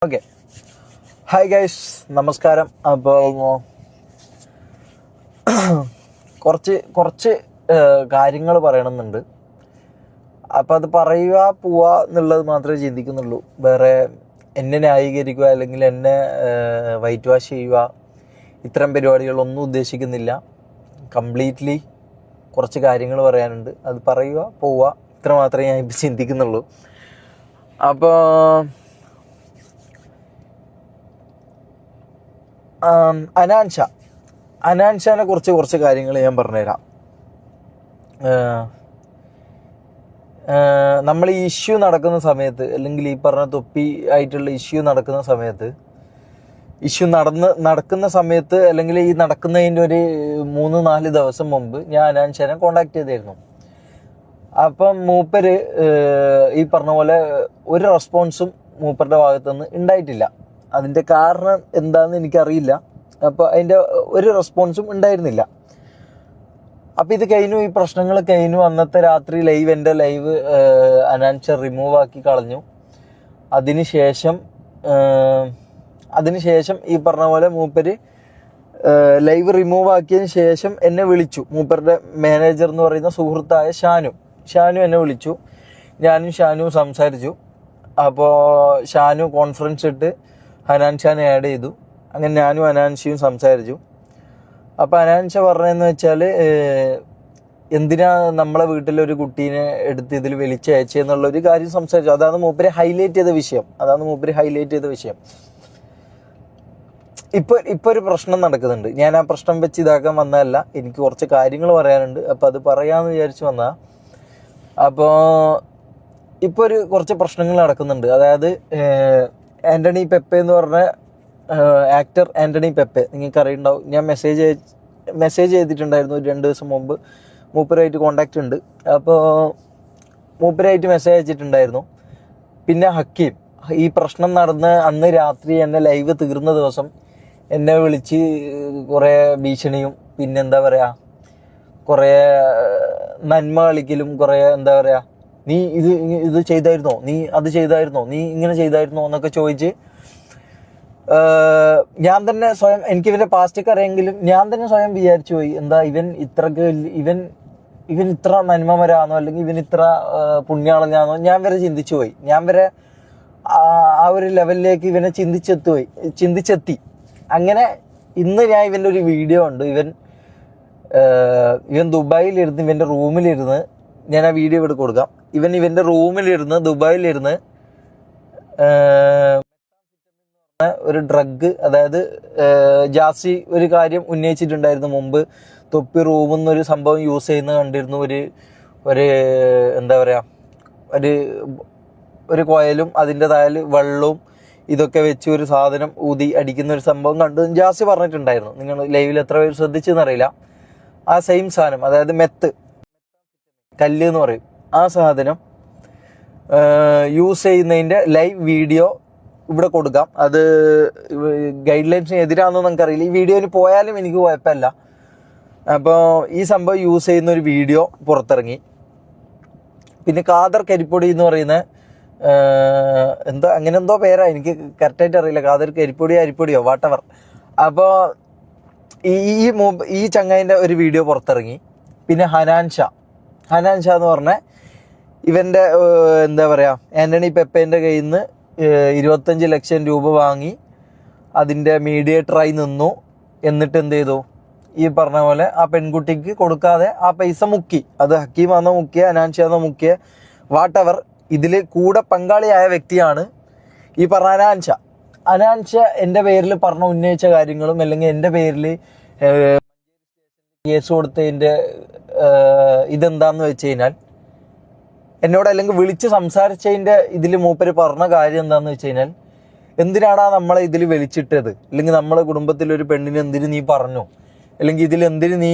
Okay. Hi guys, നമസ്കാരം. അപ്പോൾ കുറച്ച് കാര്യങ്ങൾ പറയണമെന്നുണ്ട്. അപ്പം അത് പറയുക പോവുക എന്നുള്ളത് മാത്രമേ ചിന്തിക്കുന്നുള്ളൂ. വേറെ എന്നെ ന്യായീകരിക്കുക അല്ലെങ്കിൽ എന്നെ വൈറ്റ് വാഷ് ചെയ്യുക ഇത്തരം പരിപാടികളൊന്നും ഉദ്ദേശിക്കുന്നില്ല. കംപ്ലീറ്റ്ലി കുറച്ച് കാര്യങ്ങൾ പറയാനുണ്ട്. അത് പറയുക പോവുക ഇത്ര മാത്രമേ ഞാൻ ഇപ്പം ചിന്തിക്കുന്നുള്ളൂ. അപ്പോൾ അനാൻഷാനെ കുറിച്ച് കുറച്ച് കാര്യങ്ങൾ ഞാൻ പറഞ്ഞുതരാം. നമ്മൾ ഈ ഇഷ്യൂ നടക്കുന്ന സമയത്ത്, അല്ലെങ്കിൽ ഈ പറഞ്ഞ തൊപ്പി ആയിട്ടുള്ള ഇഷ്യൂ നടക്കുന്ന സമയത്ത്, നടക്കുന്ന സമയത്ത് അല്ലെങ്കിൽ ഈ നടക്കുന്നതിൻ്റെ ഒരു 3-4 ദിവസം മുമ്പ് ഞാൻ അനാൻഷാനെ കോണ്ടാക്ട് ചെയ്തായിരുന്നു. അപ്പം മൂപ്പര് ഈ പറഞ്ഞ പോലെ ഒരു റെസ്പോൺസും മൂപ്പരുടെ ഭാഗത്തുനിന്ന് ഉണ്ടായിട്ടില്ല. അതിൻ്റെ കാരണം എന്താണെന്ന് എനിക്കറിയില്ല. അപ്പോൾ അതിൻ്റെ ഒരു റെസ്പോൺസും ഉണ്ടായിരുന്നില്ല. അപ്പം ഇത് കഴിഞ്ഞു, ഈ പ്രശ്നങ്ങൾ കഴിഞ്ഞു. അന്നത്തെ രാത്രി എൻ്റെ ലൈവ് അനാൻഷ റിമൂവ് ആക്കി കളഞ്ഞു. അതിനുശേഷം ഈ പറഞ്ഞ പോലെ മൂപ്പര് ലൈവ് റിമൂവ് ആക്കിയതിന് ശേഷം എന്നെ വിളിച്ചു. മൂപ്പരുടെ മാനേജർ എന്ന് പറയുന്ന സുഹൃത്തായ ഷാനു എന്നെ വിളിച്ചു. ഞാനും ഷാനുവും സംസാരിച്ചു. അപ്പോൾ ഷാനു കോൺഫറൻസ് ഇട്ട് അനാൻഷാനെ ആഡ് ചെയ്തു. അങ്ങനെ ഞാനും അനാൻഷയും സംസാരിച്ചു. അപ്പോൾ അനാൻഷ പറഞ്ഞതെന്ന് വെച്ചാൽ, എന്തിനാ നമ്മളെ വീട്ടിലൊരു കുട്ടീനെ എടുത്ത് ഇതിൽ വലിച്ചയച്ചെന്നുള്ളൊരു കാര്യം സംസാരിച്ചു. അതാണ് മൂപ്പര് ഹൈലൈറ്റ് ചെയ്ത വിഷയം. ഇപ്പോൾ ഒരു പ്രശ്നം നടക്കുന്നുണ്ട്. ഞാൻ ആ പ്രശ്നം വെച്ച് ഇതാക്കാൻ വന്നതല്ല. എനിക്ക് കുറച്ച് കാര്യങ്ങൾ പറയാനുണ്ട്. അപ്പോൾ അത് പറയാമെന്ന് വിചാരിച്ച് വന്നതാണ്. അപ്പോൾ ഇപ്പോൾ കുറച്ച് പ്രശ്നങ്ങൾ നടക്കുന്നുണ്ട്. അതായത് ആൻ്റണി പെപ്പെ എന്ന് പറഞ്ഞ ആക്ടർ ആൻ്റണി പെപ്പെ, നിങ്ങൾക്ക് അറിയുണ്ടാവും. ഞാൻ മെസ്സേജ് ചെയ്തിട്ടുണ്ടായിരുന്നു 2 ദിവസം മുമ്പ്. മൂപ്പരായിട്ട് കോണ്ടാക്റ്റ് ഉണ്ട്. അപ്പോൾ മൂപ്പരായിട്ട് മെസ്സേജ് അയച്ചിട്ടുണ്ടായിരുന്നു. പിന്നെ ഹക്കീം, ഈ പ്രശ്നം നടന്ന് അന്ന് രാത്രി എന്നെ ലൈവ് തീർന്ന ദിവസം എന്നെ വിളിച്ച് കുറേ ഭീഷണിയും, പിന്നെന്താ പറയുക, കുറേ നന്മ കളിക്കലും, കുറേ എന്താ പറയുക, നീ ഇത് ചെയ്തായിരുന്നോ, നീ അത് ചെയ്തായിരുന്നോ, നീ ഇങ്ങനെ ചെയ്തായിരുന്നോ എന്നൊക്കെ ചോദിച്ച് ഞാൻ തന്നെ സ്വയം, എനിക്ക് ഇവൻ്റെ പാസ്റ്റൊക്കെ അറിയെങ്കിലും ഞാൻ തന്നെ സ്വയം വിചാരിച്ചു പോയി, എന്താ ഇവൻ ഇത്ര നന്മമരാന്നോ, അല്ലെങ്കിൽ ഇവൻ ഇത്ര പുണ്യാളനാന്നോ ഞാൻ വരെ ചിന്തിച്ചു പോയി. ഞാൻ വരെ ആ ഒരു ലെവലിലേക്ക് ഇവനെ ചിന്തിച്ചെത്തി. അങ്ങനെ ഇന്ന് ഞാൻ ഇവൻ്റെ ഒരു വീഡിയോ ഉണ്ട്. ഇവൻ ദുബായിലിരുന്ന്, ഇവൻ്റെ റൂമിലിരുന്ന്, ഞാൻ ആ വീഡിയോ ഇവിടെ കൊടുക്കാം. ഇവൻ്റെ റൂമിലിരുന്ന്, ദുബായിലിരുന്ന് ഒരു ഡ്രഗ്, അതായത് ജാസി ഒരു കാര്യം ഉന്നയിച്ചിട്ടുണ്ടായിരുന്നു മുമ്പ്. തൊപ്പി റൂമിൽ നിന്നൊരു സംഭവം യൂസ് ചെയ്യുന്നത് കണ്ടിരുന്നു. ഒരു എന്താ പറയുക, ഒരു കോയലും അതിൻ്റെതായ വെള്ളവും ഇതൊക്കെ വെച്ച് ഒരു സാധനം ഊതി അടിക്കുന്ന ഒരു സംഭവം കണ്ടു ജാസി പറഞ്ഞിട്ടുണ്ടായിരുന്നു. നിങ്ങൾ ലൈവിൽ എത്ര പേര് ശ്രദ്ധിച്ചെന്നറിയില്ല. ആ സെയിം സാധനം, അതായത് മെത്ത്, കല്ല് എന്ന് പറയും, ആ സാധനം യൂസ് ചെയ്യുന്നതിൻ്റെ ലൈവ് വീഡിയോ ഇവിടെ കൊടുക്കാം. അത് ഗൈഡ് ലൈൻസിന് എതിരാണെന്ന് നമുക്കറിയില്ല. ഈ വീഡിയോന് പോയാലും എനിക്ക് കുഴപ്പമില്ല. അപ്പോൾ ഈ സംഭവം യൂസ് ചെയ്യുന്ന ഒരു വീഡിയോ പുറത്തിറങ്ങി. പിന്നെ ഖാദർ കരിപ്പൊടി എന്ന് പറയുന്ന അങ്ങനെ എന്തോ പേരാ, എനിക്ക് കറക്റ്റായിട്ട് അറിയില്ല. ഖാദർ അരിപ്പൊടിയോ വാട്ടവർ. അപ്പോൾ ഈ ചങ്ങായിൻ്റെ ഒരു വീഡിയോ പുറത്തിറങ്ങി. പിന്നെ ഹനാൻഷ എന്ന് പറഞ്ഞ ഇവൻ്റെ എന്താ പറയുക, ആൻ്റണി പെപ്പേൻ്റെ കയ്യിൽ നിന്ന് 25 ലക്ഷം രൂപ വാങ്ങി അതിൻ്റെ മീഡിയേറ്ററായി നിന്നു. എന്നിട്ട് എന്ത് ചെയ്തു, ഈ പറഞ്ഞ പോലെ ആ പെൺകുട്ടിക്ക് കൊടുക്കാതെ ആ പൈസ മുക്കി. അത് ഹക്കീമാണെന്നോ മുക്കിയ, അനാൻഷയാണെന്നോ മുക്കിയ, വാട്ടവർ, ഇതിൽ കൂടെ പങ്കാളിയായ വ്യക്തിയാണ് ഈ പറഞ്ഞ അനാൻഷ. എൻ്റെ പേരിൽ ഉന്നയിച്ച കാര്യങ്ങളും, അല്ലെങ്കിൽ എൻ്റെ പേരിൽ കേസ് കൊടുത്തതിൻ്റെ ഇതെന്താന്ന് വെച്ച് കഴിഞ്ഞാൽ, എന്നോട് അല്ലെങ്കിൽ വിളിച്ച് സംസാരിച്ചതിൻ്റെ ഇതിൽ മൂപ്പര് പറഞ്ഞ കാര്യം എന്താണെന്ന് വെച്ച് കഴിഞ്ഞാൽ, എന്തിനാടാ നമ്മളെ ഇതിൽ വലിച്ചിട്ടത്, അല്ലെങ്കിൽ നമ്മളെ കുടുംബത്തിലൊരു പെണ്ണിന് എന്തിന് നീ പറഞ്ഞു, അല്ലെങ്കിൽ ഇതിൽ എന്തിന് നീ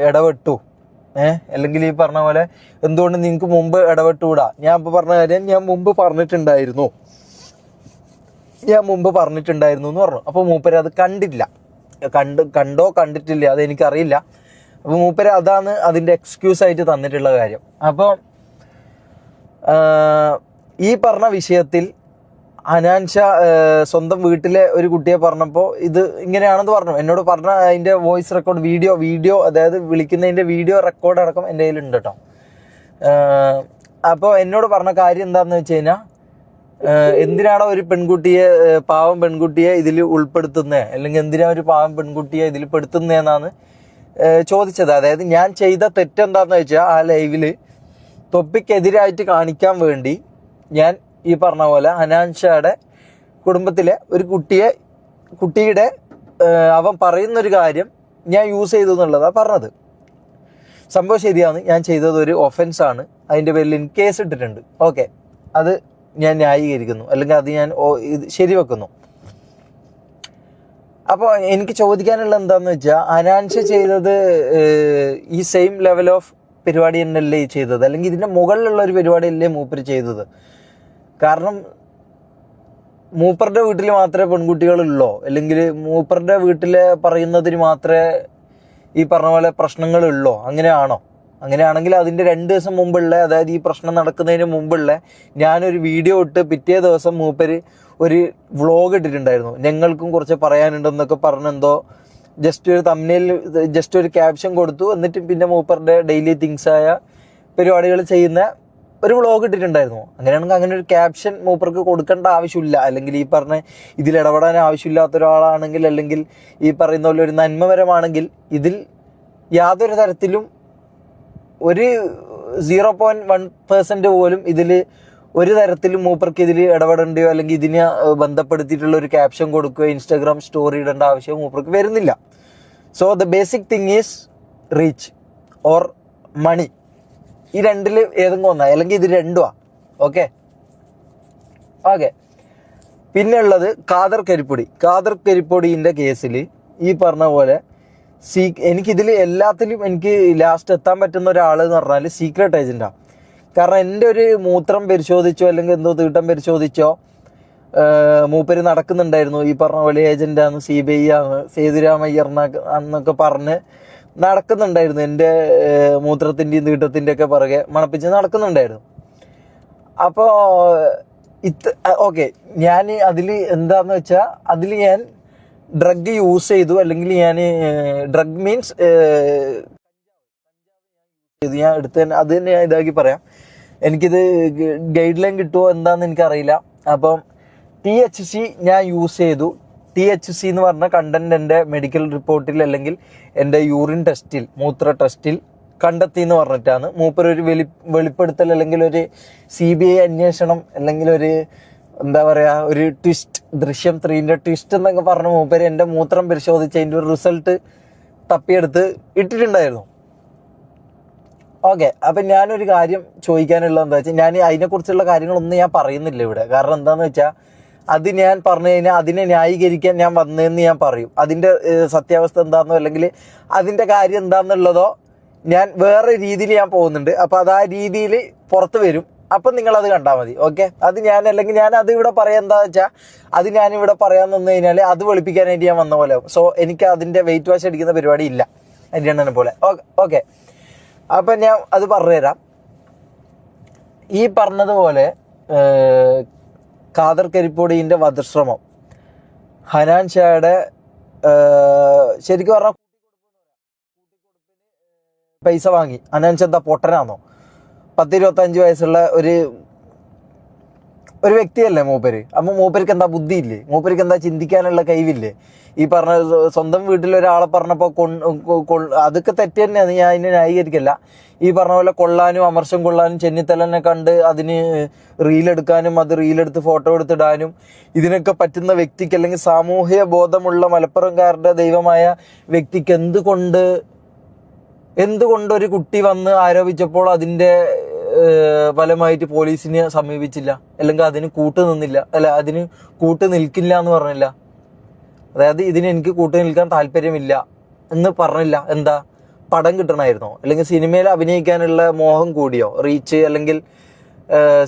ഇടപെട്ടു, അല്ലെങ്കിൽ ഈ പറഞ്ഞ പോലെ എന്തുകൊണ്ട് നിങ്ങൾക്ക് മുമ്പ് ഇടപെട്ടുകൂടാ. ഞാൻ ഇപ്പോൾ പറഞ്ഞ കാര്യം ഞാൻ മുമ്പ് പറഞ്ഞിട്ടുണ്ടായിരുന്നു എന്ന് പറഞ്ഞു. അപ്പോൾ മൂപ്പര് അത് കണ്ടോ കണ്ടിട്ടില്ല അതെനിക്കറിയില്ല. അപ്പോൾ മൂപ്പര് അതാണ് അതിൻ്റെ എക്സ്ക്യൂസായിട്ട് തന്നിട്ടുള്ള കാര്യം. അപ്പോൾ ഈ പറഞ്ഞ വിഷയത്തിൽ ഹനാൻഷ സ്വന്തം വീട്ടിലെ ഒരു കുട്ടിയെ പറഞ്ഞപ്പോൾ ഇത് ഇങ്ങനെയാണെന്ന് പറഞ്ഞു. എന്നോട് പറഞ്ഞ അതിൻ്റെ വോയിസ് റെക്കോർഡ് വീഡിയോ അതായത് വിളിക്കുന്നതിൻ്റെ വീഡിയോ റെക്കോർഡ് അടക്കം എൻ്റെ കയ്യിലുണ്ട് കേട്ടോ. അപ്പോൾ എന്നോട് പറഞ്ഞ കാര്യം എന്താണെന്ന് വെച്ച് കഴിഞ്ഞാൽ, എന്തിനാണോ ഒരു പെൺകുട്ടിയെ, പാവം പെൺകുട്ടിയെ ഇതിൽ ഉൾപ്പെടുത്തുന്നത്, അല്ലെങ്കിൽ എന്തിനാണ് ഒരു പാവം പെൺകുട്ടിയെ ഇതിൽ പെടുത്തുന്നതെന്നാണ് ചോദിച്ചത്. അതായത് ഞാൻ ചെയ്ത തെറ്റെന്താണെന്ന് വെച്ചാൽ, ആ ലൈവിൽ തൊപ്പിക്കെതിരായിട്ട് കാണിക്കാൻ വേണ്ടി ഞാൻ ഈ പറഞ്ഞ പോലെ ഹനാൻഷയുടെ കുടുംബത്തിലെ ഒരു കുട്ടിയുടെ അവൻ പറയുന്നൊരു കാര്യം ഞാൻ യൂസ് ചെയ്തു എന്നുള്ളതാണ് പറഞ്ഞത്. സംഭവം ശരിയാണ്, ഞാൻ ചെയ്തത് ഒരു ഒഫൻസാണ്. അതിൻ്റെ പേരിൽ എനിക്ക് കേസ് ഇട്ടിട്ടുണ്ട്. ഓക്കെ, അത് ഞാൻ ന്യായീകരിക്കുന്നു, അല്ലെങ്കിൽ അത് ഞാൻ ഇത് ശരിവെക്കുന്നു. അപ്പോൾ എനിക്ക് ചോദിക്കാനുള്ള എന്താണെന്ന് വെച്ചാൽ, ഹനാൻഷ ചെയ്തത് ഈ സെയിം ലെവൽ ഓഫ് പരിപാടി തന്നെയല്ലേ ചെയ്തത്, അല്ലെങ്കിൽ ഇതിൻ്റെ മുകളിലുള്ള ഒരു പരിപാടിയല്ലേ മൂപ്പര് ചെയ്തത്? കാരണം മൂപ്പറുടെ വീട്ടിൽ മാത്രമേ പെൺകുട്ടികളുള്ളോ, അല്ലെങ്കിൽ മൂപ്പറുടെ വീട്ടിലെ പറയുന്നതിന് മാത്രമേ ഈ പറഞ്ഞ പോലെ പ്രശ്നങ്ങളുള്ളോ? അങ്ങനെയാണോ? അങ്ങനെയാണെങ്കിൽ അതിൻ്റെ 2 ദിവസം മുമ്പുള്ള, അതായത് ഈ പ്രശ്നം നടക്കുന്നതിന് മുമ്പുള്ള ഞാനൊരു വീഡിയോ ഇട്ട് പിറ്റേ ദിവസം മൂപ്പര് ഒരു വ്ളോഗ് ഇട്ടിട്ടുണ്ടായിരുന്നു. ഞങ്ങൾക്കും കുറച്ച് പറയാനുണ്ടെന്നൊക്കെ പറഞ്ഞെന്തോ ജസ്റ്റ് ഒരു തമ്മിൽ ജസ്റ്റ് ഒരു ക്യാപ്ഷൻ കൊടുത്തു. എന്നിട്ട് പിന്നെ മൂപ്പറുടെ ഡെയിലി തിങ്സായ പരിപാടികൾ ചെയ്യുന്ന ഒരു വ്ളോഗ് ഇട്ടിട്ടുണ്ടായിരുന്നു. അങ്ങനെയാണെങ്കിൽ അങ്ങനെ ഒരു ക്യാപ്ഷൻ മൂപ്പർക്ക് കൊടുക്കേണ്ട ആവശ്യമില്ല. അല്ലെങ്കിൽ ഈ പറഞ്ഞ ഇതിൽ ഇടപെടാൻ ആവശ്യമില്ലാത്ത ഒരാളാണെങ്കിൽ, അല്ലെങ്കിൽ ഈ പറയുന്ന പോലെ ഒരു നന്മപരമാണെങ്കിൽ, ഇതിൽ യാതൊരു തരത്തിലും ഒരു 0.1% പോലും ഇതിൽ ഒരു തരത്തിലും മൂപ്പർക്ക് ഇതിൽ ഇടപെടേണ്ടയോ അല്ലെങ്കിൽ ഇതിനെ ബന്ധപ്പെടുത്തിയിട്ടുള്ള ഒരു ക്യാപ്ഷൻ കൊടുക്കുകയോ ഇൻസ്റ്റാഗ്രാം സ്റ്റോറി ഇടേണ്ട ആവശ്യം മൂപ്പർക്ക് വരുന്നില്ല. So the basic thing is reach or money. ഈ രണ്ടിൽ ഏതെങ്കിലും ഒന്നാ, അല്ലെങ്കിൽ ഇത് രണ്ടുമാ. ഓക്കെ. പിന്നെ ഉള്ളത് ഖാദർ കരിപ്പൊടിൻ്റെ കേസിൽ ഈ പറഞ്ഞ പോലെ എനിക്കിതിൽ എല്ലാത്തിലും എനിക്ക് ലാസ്റ്റ് എത്താൻ പറ്റുന്ന ഒരാൾ എന്ന് പറഞ്ഞാൽ സീക്രട്ട് ഏജൻറ്റാണ്. കാരണം എൻ്റെ ഒരു മൂത്രം പരിശോധിച്ചോ അല്ലെങ്കിൽ എന്തോ തീട്ടം പരിശോധിച്ചോ മൂപ്പര് നടക്കുന്നുണ്ടായിരുന്നു. ഈ പറഞ്ഞ പോലെ ഏജൻറ്റാണ്, CBI ആണ്, സേതുരാമയ്യർ എന്നൊക്കെ പറഞ്ഞ് നടക്കുന്നുണ്ടായിരുന്നു. എൻ്റെ മൂത്രത്തിൻ്റെയും തീട്ടത്തിൻ്റെ ഒക്കെ പുറകെ മണപ്പിച്ച് നടക്കുന്നുണ്ടായിരുന്നു. അപ്പോൾ ഓക്കെ, ഞാൻ അതിൽ എന്താന്ന് വെച്ചാൽ, അതിൽ ഞാൻ ഡ്രഗ് യൂസ് ചെയ്തു, അല്ലെങ്കിൽ ഞാൻ ഡ്രഗ് മീൻസ് ഞാൻ എടുത്ത് അത് തന്നെ ഞാൻ ഇതാക്കി പറയാം. എനിക്കിത് ഗൈഡ് ലൈൻ കിട്ടുമോ എന്താണെന്ന് എനിക്കറിയില്ല. അപ്പം THC ഞാൻ യൂസ് ചെയ്തു. THC എന്ന് പറഞ്ഞ കണ്ടന്റ് എൻ്റെ മെഡിക്കൽ റിപ്പോർട്ടിൽ അല്ലെങ്കിൽ എൻ്റെ യൂറിൻ ടെസ്റ്റിൽ, മൂത്ര ടെസ്റ്റിൽ കണ്ടെത്തി എന്ന് പറഞ്ഞിട്ടാണ് മൂപ്പരൊരു വെളിപ്പെടുത്തൽ, അല്ലെങ്കിൽ ഒരു CBI അന്വേഷണം, അല്ലെങ്കിൽ ഒരു എന്താ പറയുക, ഒരു ട്വിസ്റ്റ്, ദൃശ്യം 3ന്റെ ട്വിസ്റ്റ് എന്നൊക്കെ പറഞ്ഞ മൂപ്പര് എൻ്റെ മൂത്രം പരിശോധിച്ച് അതിൻ്റെ ഒരു റിസൾട്ട് തപ്പിയെടുത്ത് ഇട്ടിട്ടുണ്ടായിരുന്നു. ഓക്കെ. അപ്പം ഞാനൊരു കാര്യം ചോദിക്കാനുള്ളത് എന്താ വെച്ചാൽ, ഞാൻ അതിനെക്കുറിച്ചുള്ള കാര്യങ്ങളൊന്നും ഞാൻ പറയുന്നില്ല ഇവിടെ. കാരണം എന്താണെന്ന് വെച്ചാൽ, അത് ഞാൻ പറഞ്ഞു കഴിഞ്ഞാൽ അതിനെ ന്യായീകരിക്കാൻ ഞാൻ വന്നതെന്ന് ഞാൻ പറയും. അതിൻ്റെ സത്യാവസ്ഥ എന്താണെന്നോ അല്ലെങ്കിൽ അതിൻ്റെ കാര്യം എന്താണെന്നുള്ളതോ ഞാൻ വേറെ രീതിയിൽ ഞാൻ പോകുന്നുണ്ട്. അപ്പം അത് ആ രീതിയിൽ പുറത്ത് വരും. അപ്പം നിങ്ങളത് കണ്ടാൽ മതി. ഓക്കെ. അത് ഞാൻ അല്ലെങ്കിൽ ഞാൻ അത് ഇവിടെ പറയാൻ എന്താ വെച്ചാൽ, അത് ഞാനിവിടെ പറയാൻ നിന്ന് കഴിഞ്ഞാൽ അത് വെളുപ്പിക്കാനായിട്ട് ഞാൻ വന്ന പോലെ. സോ എനിക്ക് അതിൻ്റെ വെയിറ്റ് വാഷ് അടിക്കുന്ന പരിപാടി ഇല്ല, എൻ്റെ എണ്ണനെ പോലെ. ഓക്കെ. അപ്പം ഞാൻ അത് പറഞ്ഞുതരാം. ഈ പറഞ്ഞതുപോലെ ഖാദർ കരിപ്പൊടിൻ്റെ വധശ്രമം, ഹനാൻഷയുടെ ശരിക്കും പറഞ്ഞാൽ പൈസ വാങ്ങി. ഹനാൻഷ എന്താ പൊട്ടനാണോ? 10-25 വയസ്സുള്ള ഒരു വ്യക്തിയല്ലേ മൂപ്പര്. അപ്പം മൂപ്പർക്ക് എന്താ ബുദ്ധിയില്ലേ? മൂപ്പർക്ക് എന്താ ചിന്തിക്കാനുള്ള കഴിവില്ലേ? ഈ പറഞ്ഞ സ്വന്തം വീട്ടിലൊരാളെ പറഞ്ഞപ്പോൾ അതൊക്കെ തെറ്റ് തന്നെയാണ്, ഞാൻ അതിനെ ന്യായീകരിക്കല്ല. ഈ പറഞ്ഞ പോലെ കൊള്ളാനും അമർഷം കൊള്ളാനും ചെന്നിത്തലനെ കണ്ട് അതിന് റീലെടുക്കാനും അത് റീലെടുത്ത് ഫോട്ടോ എടുത്തിടാനും ഇതിനൊക്കെ പറ്റുന്ന വ്യക്തിക്ക്, അല്ലെങ്കിൽ സാമൂഹ്യ ബോധമുള്ള മലപ്പുറംകാരുടെ ദൈവമായ വ്യക്തിക്ക് എന്തുകൊണ്ട് ഒരു കുട്ടി വന്ന് ആരോപിച്ചപ്പോൾ അതിൻ്റെ ഫലമായിട്ട് പോലീസിനെ സമീപിച്ചില്ല, അല്ലെങ്കിൽ അതിന് അതിന് കൂട്ട് നിൽക്കില്ല എന്ന് പറഞ്ഞില്ല? അതായത് ഇതിന് എനിക്ക് കൂട്ട് നിൽക്കാൻ താല്പര്യമില്ല എന്ന് പറഞ്ഞില്ല. എന്താ, പടം കിട്ടണമായിരുന്നോ? അല്ലെങ്കിൽ സിനിമയിൽ അഭിനയിക്കാനുള്ള മോഹം കൂടിയോ? റീച്ച്, അല്ലെങ്കിൽ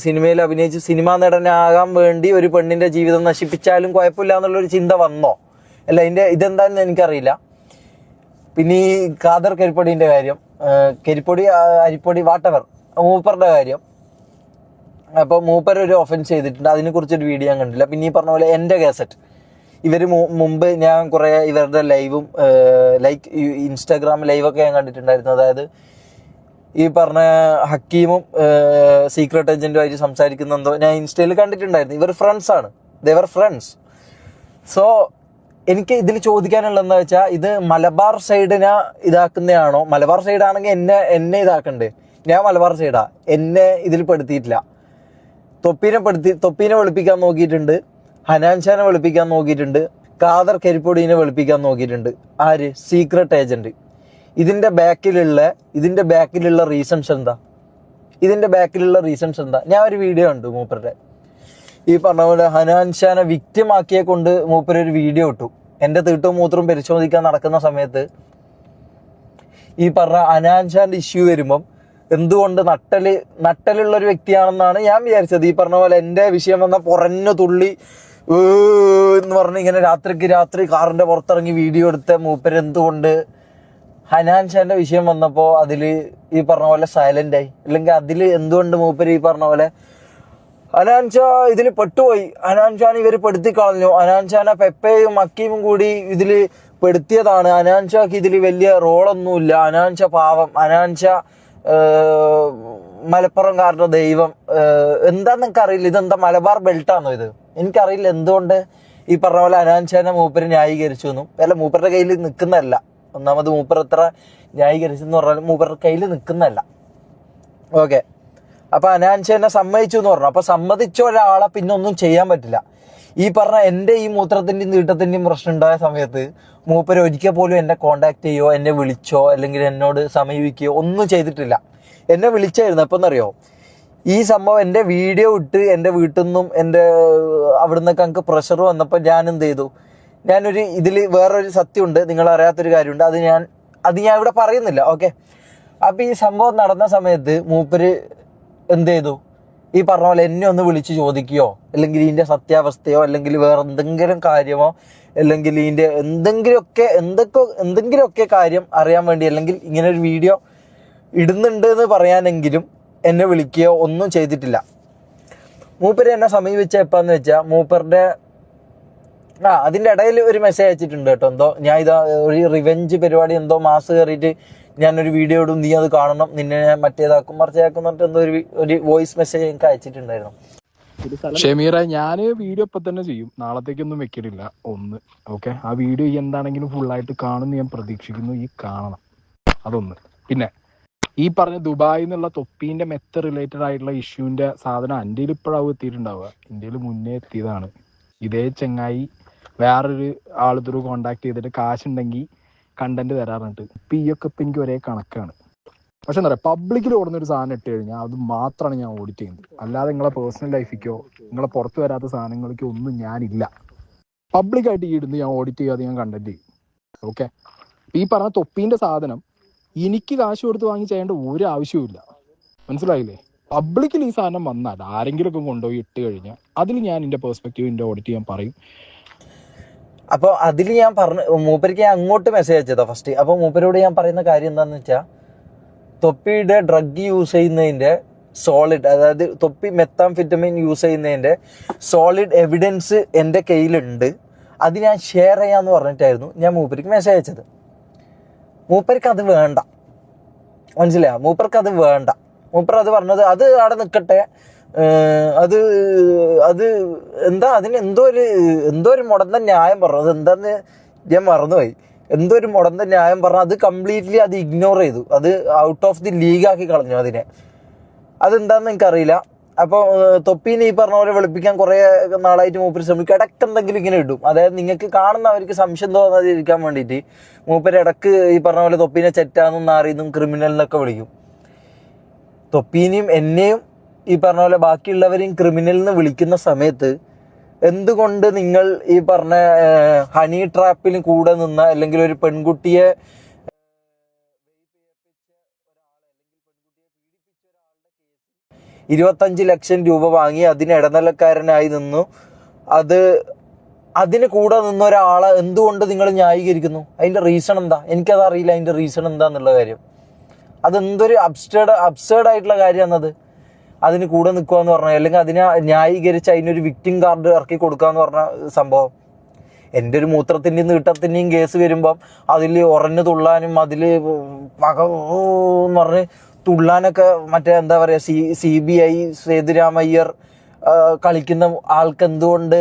സിനിമയിൽ അഭിനയിച്ച് സിനിമാ നടനാകാൻ വേണ്ടി ഒരു പെണ്ണിൻ്റെ ജീവിതം നശിപ്പിച്ചാലും കുഴപ്പമില്ല എന്നുള്ളൊരു ചിന്ത വന്നോ? അല്ല, ഇതെന്താണെന്ന് എനിക്കറിയില്ല. പിന്നെ ഈ ഖാദർ കരിപ്പൊടിൻ്റെ കാര്യം, കരിപ്പൊടി, അരിപ്പൊടി, വാട്ടവർ, മൂപ്പറുടെ കാര്യം, അപ്പോൾ മൂപ്പർ ഒരു ഒഫൻസ് ചെയ്തിട്ടുണ്ട്, അതിനെക്കുറിച്ചൊരു വീഡിയോ ഞാൻ കണ്ടില്ല. പിന്നെ ഈ പറഞ്ഞ പോലെ എൻ്റെ കാസറ്റ് ഇവർ മുമ്പ് ഞാൻ കുറേ ഇവരുടെ ലൈവും ലൈക്ക് ഇൻസ്റ്റാഗ്രാം ലൈവൊക്കെ ഞാൻ കണ്ടിട്ടുണ്ടായിരുന്നു. അതായത് ഈ പറഞ്ഞ ഹക്കീമും സീക്രട്ട് ഏജന്റുമായിട്ട് സംസാരിക്കുന്നെന്തോ ഞാൻ ഇൻസ്റ്റയിൽ കണ്ടിട്ടുണ്ടായിരുന്നു. ഇവർ ഫ്രണ്ട്സാണ്, ദേവർ ഫ്രണ്ട്സ്. സോ എനിക്ക് ഇതിൽ ചോദിക്കാനുള്ളതെന്ന് വെച്ചാൽ, ഇത് മലബാർ സൈഡിനെ ഇതാക്കുന്നതാണോ? മലബാർ സൈഡാണെങ്കിൽ എന്നെ ഇതാക്കണ്ടേ? ഞാൻ മലബാർ സൈഡാ, എന്നെ ഇതിൽ പെടുത്തിയിട്ടില്ല. തൊപ്പീനെ വെളുപ്പിക്കാൻ നോക്കിയിട്ടുണ്ട്, ഹനാൻ ഷാനെ വെളുപ്പിക്കാൻ നോക്കിയിട്ടുണ്ട്, ഖാദർ കരിപ്പൊടീനെ വെളുപ്പിക്കാൻ നോക്കിയിട്ടുണ്ട്. ആര്? Secret agent. ഇതിന്റെ ബാക്കിലുള്ള റീസൺസ് എന്താ? ഞാൻ ഒരു വീഡിയോ കണ്ടു മൂപ്പരുടെ, ഈ പറഞ്ഞ പോലെ ഹനാൻ ഷാനെ വിക്റ്റിമാക്കിയെ കൊണ്ട് മൂപ്പരൊരു വീഡിയോ ഇട്ടു. എൻ്റെ തീട്ടവും മൂത്രവും പരിശോധിക്കാൻ നടക്കുന്ന സമയത്ത് ഈ പറഞ്ഞ ഹനാൻ ഷാന്റെ ഇഷ്യൂ വരുമ്പം എന്തുകൊണ്ട് നട്ടലുള്ള ഒരു വ്യക്തിയാണെന്നാണ് ഞാൻ വിചാരിച്ചത്. ഈ പറഞ്ഞ പോലെ എൻ്റെ വിഷയം വന്ന പൊറഞ്ഞു തുള്ളി എന്ന് പറഞ്ഞ് ഇങ്ങനെ രാത്രി കാറിന്റെ പുറത്തിറങ്ങി വീഡിയോ എടുത്ത മൂപ്പര് എന്തുകൊണ്ട് ഹനാൻ ഷാന്റെ വിഷയം വന്നപ്പോൾ അതിൽ ഈ പറഞ്ഞ പോലെ സൈലന്റ് ആയി? അല്ലെങ്കിൽ അതിൽ എന്തുകൊണ്ട് മൂപ്പര് ഈ പറഞ്ഞ പോലെ ഹനാൻ ഷാ ഇതിൽ പെട്ടുപോയി, ഹനാൻ ഷാൻ ഇവർ പെടുത്തി കളഞ്ഞു, ഹനാൻ ഷാനെ പെപ്പയും അക്കീമും കൂടി ഇതിൽ പെടുത്തിയതാണ്, ഹനാൻ ഷാക്ക് ഇതിൽ വലിയ റോളൊന്നുമില്ല, ഹനാൻ ഷാ പാവം, ഹനാൻ ഷാ മലപ്പുറംകാരുടെ ദൈവം, എന്താന്ന് എനിക്കറിയില്ല. ഇതെന്താ മലബാർ ബെൽറ്റാണോ ഇത്? എനിക്കറിയില്ല എന്തുകൊണ്ട് ഈ പറഞ്ഞ പോലെ ഹനാൻ ഷാനെ മൂപ്പര് ന്യായീകരിച്ചു എന്നും. അല്ല, മൂപ്പരുടെ കയ്യിൽ നിൽക്കുന്നതല്ല. ഒന്നാമത് മൂപ്പർ എത്ര ന്യായീകരിച്ചെന്ന് പറഞ്ഞാൽ മൂപ്പരുടെ കയ്യിൽ നിൽക്കുന്നതല്ല. ഓക്കെ, അപ്പൊ ഹനാൻ ഷാനെ സമ്മതിച്ചു എന്ന് പറഞ്ഞു. അപ്പൊ സമ്മതിച്ച ഒരാളെ പിന്നെ ഒന്നും ചെയ്യാൻ പറ്റില്ല. ഈ പറഞ്ഞ എൻ്റെ ഈ മൂത്രത്തിന്റെയും തീട്ടത്തിന്റെയും പ്രശ്നം ഉണ്ടായ സമയത്ത് മൂപ്പര് ഒരിക്കൽ പോലും എന്നെ കോണ്ടാക്ട് ചെയ്യോ, എന്നെ വിളിച്ചോ, അല്ലെങ്കിൽ എന്നോട് സമീപിക്കുകയോ ഒന്നും ചെയ്തിട്ടില്ല. എന്നെ വിളിച്ചായിരുന്നു. എപ്പം എന്നറിയോ? ഈ സംഭവം എൻ്റെ വീഡിയോ ഇട്ട് എൻ്റെ വീട്ടിൽ നിന്നും എൻ്റെ അവിടെ നിന്നൊക്കെ എനിക്ക് പ്രഷർ വന്നപ്പോൾ ഞാൻ എന്ത് ചെയ്തു? ഇതിൽ വേറൊരു സത്യമുണ്ട്, നിങ്ങൾ അറിയാത്തൊരു കാര്യമുണ്ട്, അത് ഞാൻ ഇവിടെ പറയുന്നില്ല. ഓക്കെ, അപ്പം ഈ സംഭവം നടന്ന സമയത്ത് മൂപ്പര് എന്ത് ചെയ്തു? ഈ പറഞ്ഞ പോലെ എന്നെ ഒന്ന് വിളിച്ച് ചോദിക്കുകയോ, അല്ലെങ്കിൽ ഇതിൻ്റെ സത്യാവസ്ഥയോ, അല്ലെങ്കിൽ വേറെ എന്തെങ്കിലും കാര്യമോ, അല്ലെങ്കിൽ ഇതിൻ്റെ എന്തെങ്കിലുമൊക്കെ കാര്യം അറിയാൻ വേണ്ടി, അല്ലെങ്കിൽ ഇങ്ങനെ ഒരു വീഡിയോ ഇടുന്നുണ്ട് എന്ന് പറയാനെങ്കിലും എന്നെ വിളിക്കുകയോ ഒന്നും ചെയ്തിട്ടില്ല. മൂപ്പര് എന്നെ സമീപിച്ച എപ്പാന്ന് വെച്ചാൽ മൂപ്പരുടെ അതിൻ്റെ ഇടയിൽ ഒരു മെസ്സേജ് അയച്ചിട്ടുണ്ട് കേട്ടോ. എന്തോ ഞാൻ ഇതാ ഒരു റിവെഞ്ച് പരിപാടി, എന്തോ മാസ് കയറിയിട്ട് ഞാനൊരു വീഡിയോ ഇടും, നീ അത് കാണണം, നിന്നെ ഞാൻ മറ്റേതാക്കും മറിച്ചേക്കും എന്നിട്ട് എന്തോ ഒരു വോയിസ് മെസ്സേജ് എനിക്ക് അയച്ചിട്ടുണ്ടായിരുന്നു. ഷമീറ, ഞാൻ വീഡിയോ ഇപ്പൊ തന്നെ ചെയ്യും, നാളത്തേക്കൊന്നും വെക്കണില്ല. ഓക്കെ, ആ വീഡിയോ എന്താണെങ്കിലും ഫുള്ളായിട്ട് കാണുമെന്ന് ഞാൻ പ്രതീക്ഷിക്കുന്നു. ഈ കാണണം, അതൊന്ന്. പിന്നെ ഈ പറഞ്ഞ ദുബായിൽ നിന്നുള്ള തൊപ്പീന്റെ മെത്ത റിലേറ്റഡ് ആയിട്ടുള്ള ഇഷ്യൂവിന്റെ സാധനം ഇന്ത്യയിൽ ഇപ്പോഴാവും എത്തിയിട്ടുണ്ടാവുക. ഇന്ത്യയിൽ മുന്നേ എത്തിയതാണ്. ഇതേ ചെങ്ങായി വേറൊരു ആൾ ത്രൂ കോണ്ടാക്ട് ചെയ്തിട്ട് കാശുണ്ടെങ്കിൽ കണ്ടന്റ് തരാറുണ്ട്. ഇപ്പൊ എനിക്ക് ഒരേ കണക്കാണ്. പക്ഷെ എന്താ പറയുക, പബ്ലിക്കിൽ ഓടുന്നൊരു സാധനം ഇട്ട് കഴിഞ്ഞാൽ അത് മാത്രമാണ് ഞാൻ ഓഡിറ്റ് ചെയ്യുന്നത്. അല്ലാതെ നിങ്ങളെ പേഴ്സണൽ ലൈഫിക്കോ നിങ്ങളെ പുറത്ത് വരാത്ത സാധനങ്ങൾക്കോ ഒന്നും ഞാനില്ല. പബ്ലിക്കായിട്ട് ഈ ഇടുന്ന് ഞാൻ ഓഡിറ്റ് ചെയ്യാതെ ഞാൻ കണ്ടന്റ് ചെയ്യും. ഓക്കെ, ഈ പറഞ്ഞ തൊപ്പീന്റെ സാധനം എനിക്ക് കാശ് കൊടുത്ത് വാങ്ങി ചെയ്യേണ്ട ഒരു ആവശ്യവുമില്ല. മനസ്സിലായില്ലേ? പബ്ലിക്കിൽ ഈ സാധനം വന്നാൽ ആരെങ്കിലും ഒക്കെ കൊണ്ടുപോയി ഇട്ട് കഴിഞ്ഞാൽ അതിൽ ഞാൻ എൻ്റെ പെർസ്പെക്റ്റീവ്, എൻ്റെ ഓഡിറ്റ് ഞാൻ പറയും. അപ്പോൾ അതിൽ ഞാൻ മൂപ്പർക്ക് ഞാൻ അങ്ങോട്ട് മെസ്സേജ് അയച്ചതാ ഫസ്റ്റ്. അപ്പോൾ മൂപ്പരോട് ഞാൻ പറയുന്ന കാര്യം എന്താണെന്ന് വെച്ചാൽ, തൊപ്പിയുടെ ഡ്രഗ് യൂസ് ചെയ്യുന്നതിൻ്റെ സോളിഡ്, അതായത് തൊപ്പി മെത്താംഫെറ്റമിൻ യൂസ് ചെയ്യുന്നതിൻ്റെ സോളിഡ് എവിഡൻസ് എൻ്റെ കയ്യിലുണ്ട്, അത് ഞാൻ ഷെയർ ചെയ്യാമെന്ന് പറഞ്ഞിട്ടായിരുന്നു ഞാൻ മൂപ്പർക്ക് മെസ്സേജ് അയച്ചത്. മൂപ്പർക്ക് അത് വേണ്ട, മനസ്സിലായോ? മൂപ്പർക്ക് അത് വേണ്ട. മൂപ്പർ അത് പറഞ്ഞത് അത് അവിടെ നിൽക്കട്ടെ, അത് എന്താ അതിന് എന്തോ ഒരു മുടന്ത ന്യായം പറഞ്ഞു. അത് എന്താന്ന് ഞാൻ മറന്നുപോയി. എന്തോ ഒരു മുടന്ത ന്യായം പറഞ്ഞു. അത് കംപ്ലീറ്റ്ലി അത് ഇഗ്നോർ ചെയ്തു, അത് ഔട്ട് ഓഫ് ദി ലീഗാക്കി കളഞ്ഞു അതിനെ. അതെന്താന്ന് എനിക്കറിയില്ല. അപ്പോൾ തൊപ്പീനെ ഈ പറഞ്ഞ പോലെ വെളുപ്പിക്കാൻ കുറേ നാളായിട്ട് മൂപ്പര് ശ്രമിക്കും. ഇടയ്ക്ക് എന്തെങ്കിലും ഇങ്ങനെ ഇടും, അതായത് നിങ്ങൾക്ക് കാണുന്നവർക്ക് സംശയം തോന്നാതിരിക്കാൻ വേണ്ടിയിട്ട് മൂപ്പര് ഇടയ്ക്ക് ഈ പറഞ്ഞ പോലെ തൊപ്പീനെ ചെറ്റാന്നും നാറിയെന്നും ക്രിമിനലിനൊക്കെ വിളിക്കും. തൊപ്പീനെയും എന്നെയും ഈ പറഞ്ഞ പോലെ ബാക്കിയുള്ളവരെയും ക്രിമിനലിന് വിളിക്കുന്ന സമയത്ത് എന്തുകൊണ്ട് നിങ്ങൾ ഈ പറഞ്ഞ ഹണി ട്രാപ്പിന് കൂടെ നിന്ന, അല്ലെങ്കിൽ ഒരു പെൺകുട്ടിയെ 25 ലക്ഷം രൂപ വാങ്ങി അതിന് ഇടനിലക്കാരനായി നിന്നു, അതിന് കൂടെ നിന്ന ഒരാളെ എന്തുകൊണ്ട് നിങ്ങൾ ന്യായീകരിക്കുന്നു? അതിന്റെ റീസൺ എന്താ? എനിക്കത് അറിയില്ല അതിന്റെ റീസൺ എന്താന്നുള്ള കാര്യം. അതെന്തൊരു അബ്സേർഡ് ആയിട്ടുള്ള കാര്യമാണത്. അതിന് കൂടെ നിൽക്കുക എന്ന് പറഞ്ഞാൽ, അല്ലെങ്കിൽ അതിനെ ന്യായീകരിച്ച് അതിനൊരു വിക്ടിം കാർഡ് ഇറക്കി കൊടുക്കുക എന്ന് പറഞ്ഞ സംഭവം. എൻ്റെ ഒരു മൂത്രത്തിൻ്റെയും നീട്ടത്തിൻ്റെയും കേസ് വരുമ്പം അതിൽ ഉറഞ്ഞു തുള്ളാനും അതിൽ എന്ന് പറഞ്ഞ് തുള്ളാനൊക്കെ മറ്റേ എന്താ പറയുക, CBI സേതുരാമയ്യർ കളിക്കുന്ന ആൾക്ക് എന്തുകൊണ്ട്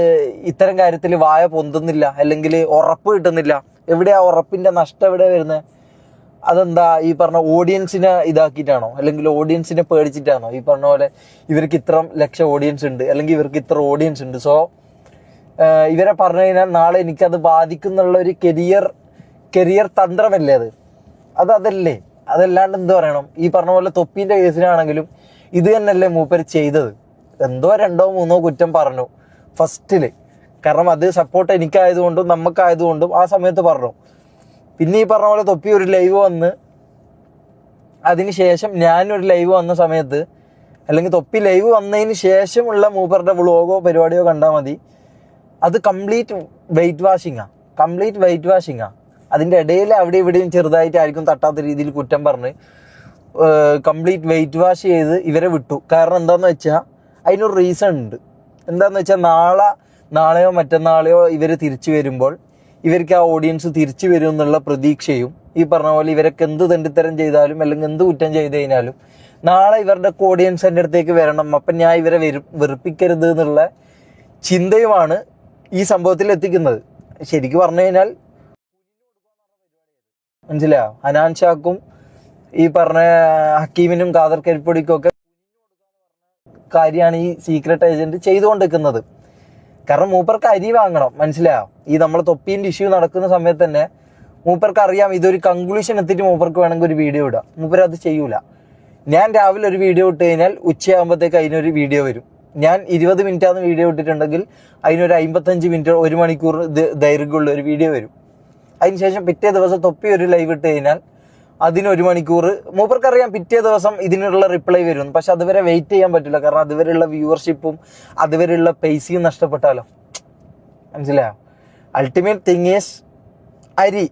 ഇത്തരം കാര്യത്തിൽ വായ പൊന്തുന്നില്ല, അല്ലെങ്കിൽ ഉറപ്പ് കിട്ടുന്നില്ല? എവിടെയാ ഉറപ്പിൻ്റെ നഷ്ടം എവിടെ വരുന്നത്? അതെന്താ ഈ പറഞ്ഞ ഓഡിയൻസിനെ ഇതാക്കിയിട്ടാണോ, അല്ലെങ്കിൽ ഓഡിയൻസിനെ പേടിച്ചിട്ടാണോ? ഈ പറഞ്ഞ പോലെ ഇവർക്ക് ഇത്ര ലക്ഷം ഓഡിയൻസ് ഉണ്ട്, അല്ലെങ്കിൽ ഇവർക്ക് ഇത്ര ഓഡിയൻസ് ഉണ്ട്, സോ ഇവരെ പറഞ്ഞു കഴിഞ്ഞാൽ നാളെ എനിക്കത് ബാധിക്കുന്നുള്ള ഒരു കരിയർ തന്ത്രമല്ലേ അതല്ലേ? അതല്ലാണ്ട് എന്ത് പറയണം? ഈ പറഞ്ഞ പോലെ തൊപ്പീൻ്റെ കേസിനാണെങ്കിലും ഇത് തന്നെയല്ലേ മൂപ്പര് ചെയ്തത്? എന്തോ 2 or 3 കുറ്റം പറഞ്ഞു ഫസ്റ്റില്, കാരണം അത് സപ്പോർട്ട് എനിക്കായതുകൊണ്ടും നമുക്കായതുകൊണ്ടും ആ സമയത്ത് പറഞ്ഞു. പിന്നെ ഈ പറഞ്ഞ പോലെ തൊപ്പി ഒരു ലൈവ് വന്ന്, അതിന് ശേഷം ഞാനൊരു ലൈവ് വന്ന സമയത്ത്, അല്ലെങ്കിൽ തൊപ്പി ലൈവ് വന്നതിന് ശേഷമുള്ള മൂപ്പറുടെ വ്ളോഗോ പരിപാടിയോ കണ്ടാൽ മതി, അത് കംപ്ലീറ്റ് വെയിറ്റ് വാഷിങ്ങാ. അതിൻ്റെ ഇടയിൽ അവിടെ ഇവിടെയും ചെറുതായിട്ടായിരിക്കും തട്ടാത്ത രീതിയിൽ കുറ്റം പറഞ്ഞ് കംപ്ലീറ്റ് വെയിറ്റ് വാഷ് ചെയ്ത് ഇവരെ വിട്ടു. കാരണം എന്താണെന്ന് വെച്ചാൽ അതിനൊരു റീസൺ ഉണ്ട്. എന്താണെന്ന് വെച്ചാൽ നാളെയോ മറ്റന്നാളെയോ ഇവർ തിരിച്ചു വരുമ്പോൾ ഇവർക്ക് ആ ഓഡിയൻസ് തിരിച്ചു വരും എന്നുള്ള പ്രതീക്ഷയും, ഈ പറഞ്ഞ പോലെ ഇവരൊക്കെ എന്ത് തെണ്ടിത്തരം ചെയ്താലും അല്ലെങ്കിൽ എന്ത് കുറ്റം ചെയ്ത് കഴിഞ്ഞാലും നാളെ ഇവരുടെ ഓഡിയൻസ് എൻ്റെ അടുത്തേക്ക് വരണം, അപ്പം ഞാൻ ഇവരെ വെറുപ്പിക്കരുത് എന്നുള്ള ചിന്തയുമാണ് ഈ സംഭവത്തിൽ എത്തിക്കുന്നത്. ശരിക്കും പറഞ്ഞു കഴിഞ്ഞാൽ മനസ്സിലായോ, ഹനാൻ ഷാക്കും ഈ പറഞ്ഞ ഹക്കീമിനും ഖാദർ കരിപ്പൊടിക്കും ഒക്കെ കാര്യമാണ് ഈ സീക്രട്ട് ഏജന്റ് ചെയ്തുകൊണ്ടിരിക്കുന്നത്. കാരണം മൂപ്പർക്ക് അരി വാങ്ങണം, മനസ്സിലായോ? ഈ നമ്മൾ തൊപ്പീൻ്റെ ഇഷ്യൂ നടക്കുന്ന സമയത്ത് തന്നെ മൂപ്പർക്ക് അറിയാം ഇതൊരു കൺക്ലൂഷൻ എത്തിയിട്ട് മൂപ്പർക്ക് വേണമെങ്കിൽ ഒരു വീഡിയോ ഇടാം. മൂപ്പർ അത് ചെയ്യൂല. ഞാൻ രാവിലെ ഒരു വീഡിയോ ഇട്ട് കഴിഞ്ഞാൽ ഉച്ചയാകുമ്പോഴത്തേക്ക് അതിനൊരു വീഡിയോ വരും. ഞാൻ 20 മിനിറ്റാണ് വീഡിയോ ഇട്ടിട്ടുണ്ടെങ്കിൽ അതിനൊരു 55 മിനിറ്റ് 1 മണിക്കൂർ ദൈർഘ്യമുള്ള ഒരു വീഡിയോ വരും. അതിനുശേഷം പിറ്റേ ദിവസം തൊപ്പി ഒരു ലൈവ് ഇട്ട് കഴിഞ്ഞാൽ അതിന് 1 മണിക്കൂർ മൂപ്പർക്കറിയാം പിറ്റേ ദിവസം ഇതിനുള്ള റിപ്ലൈ വരും. പക്ഷെ അതുവരെ വെയിറ്റ് ചെയ്യാൻ പറ്റില്ല, കാരണം അതുവരെയുള്ള വ്യൂവർഷിപ്പും അതുവരെയുള്ള പൈസയും നഷ്ടപ്പെട്ടാലോ. മനസ്സിലായോ? അൾട്ടിമേറ്റ് തിങ് ഈസ് അരി.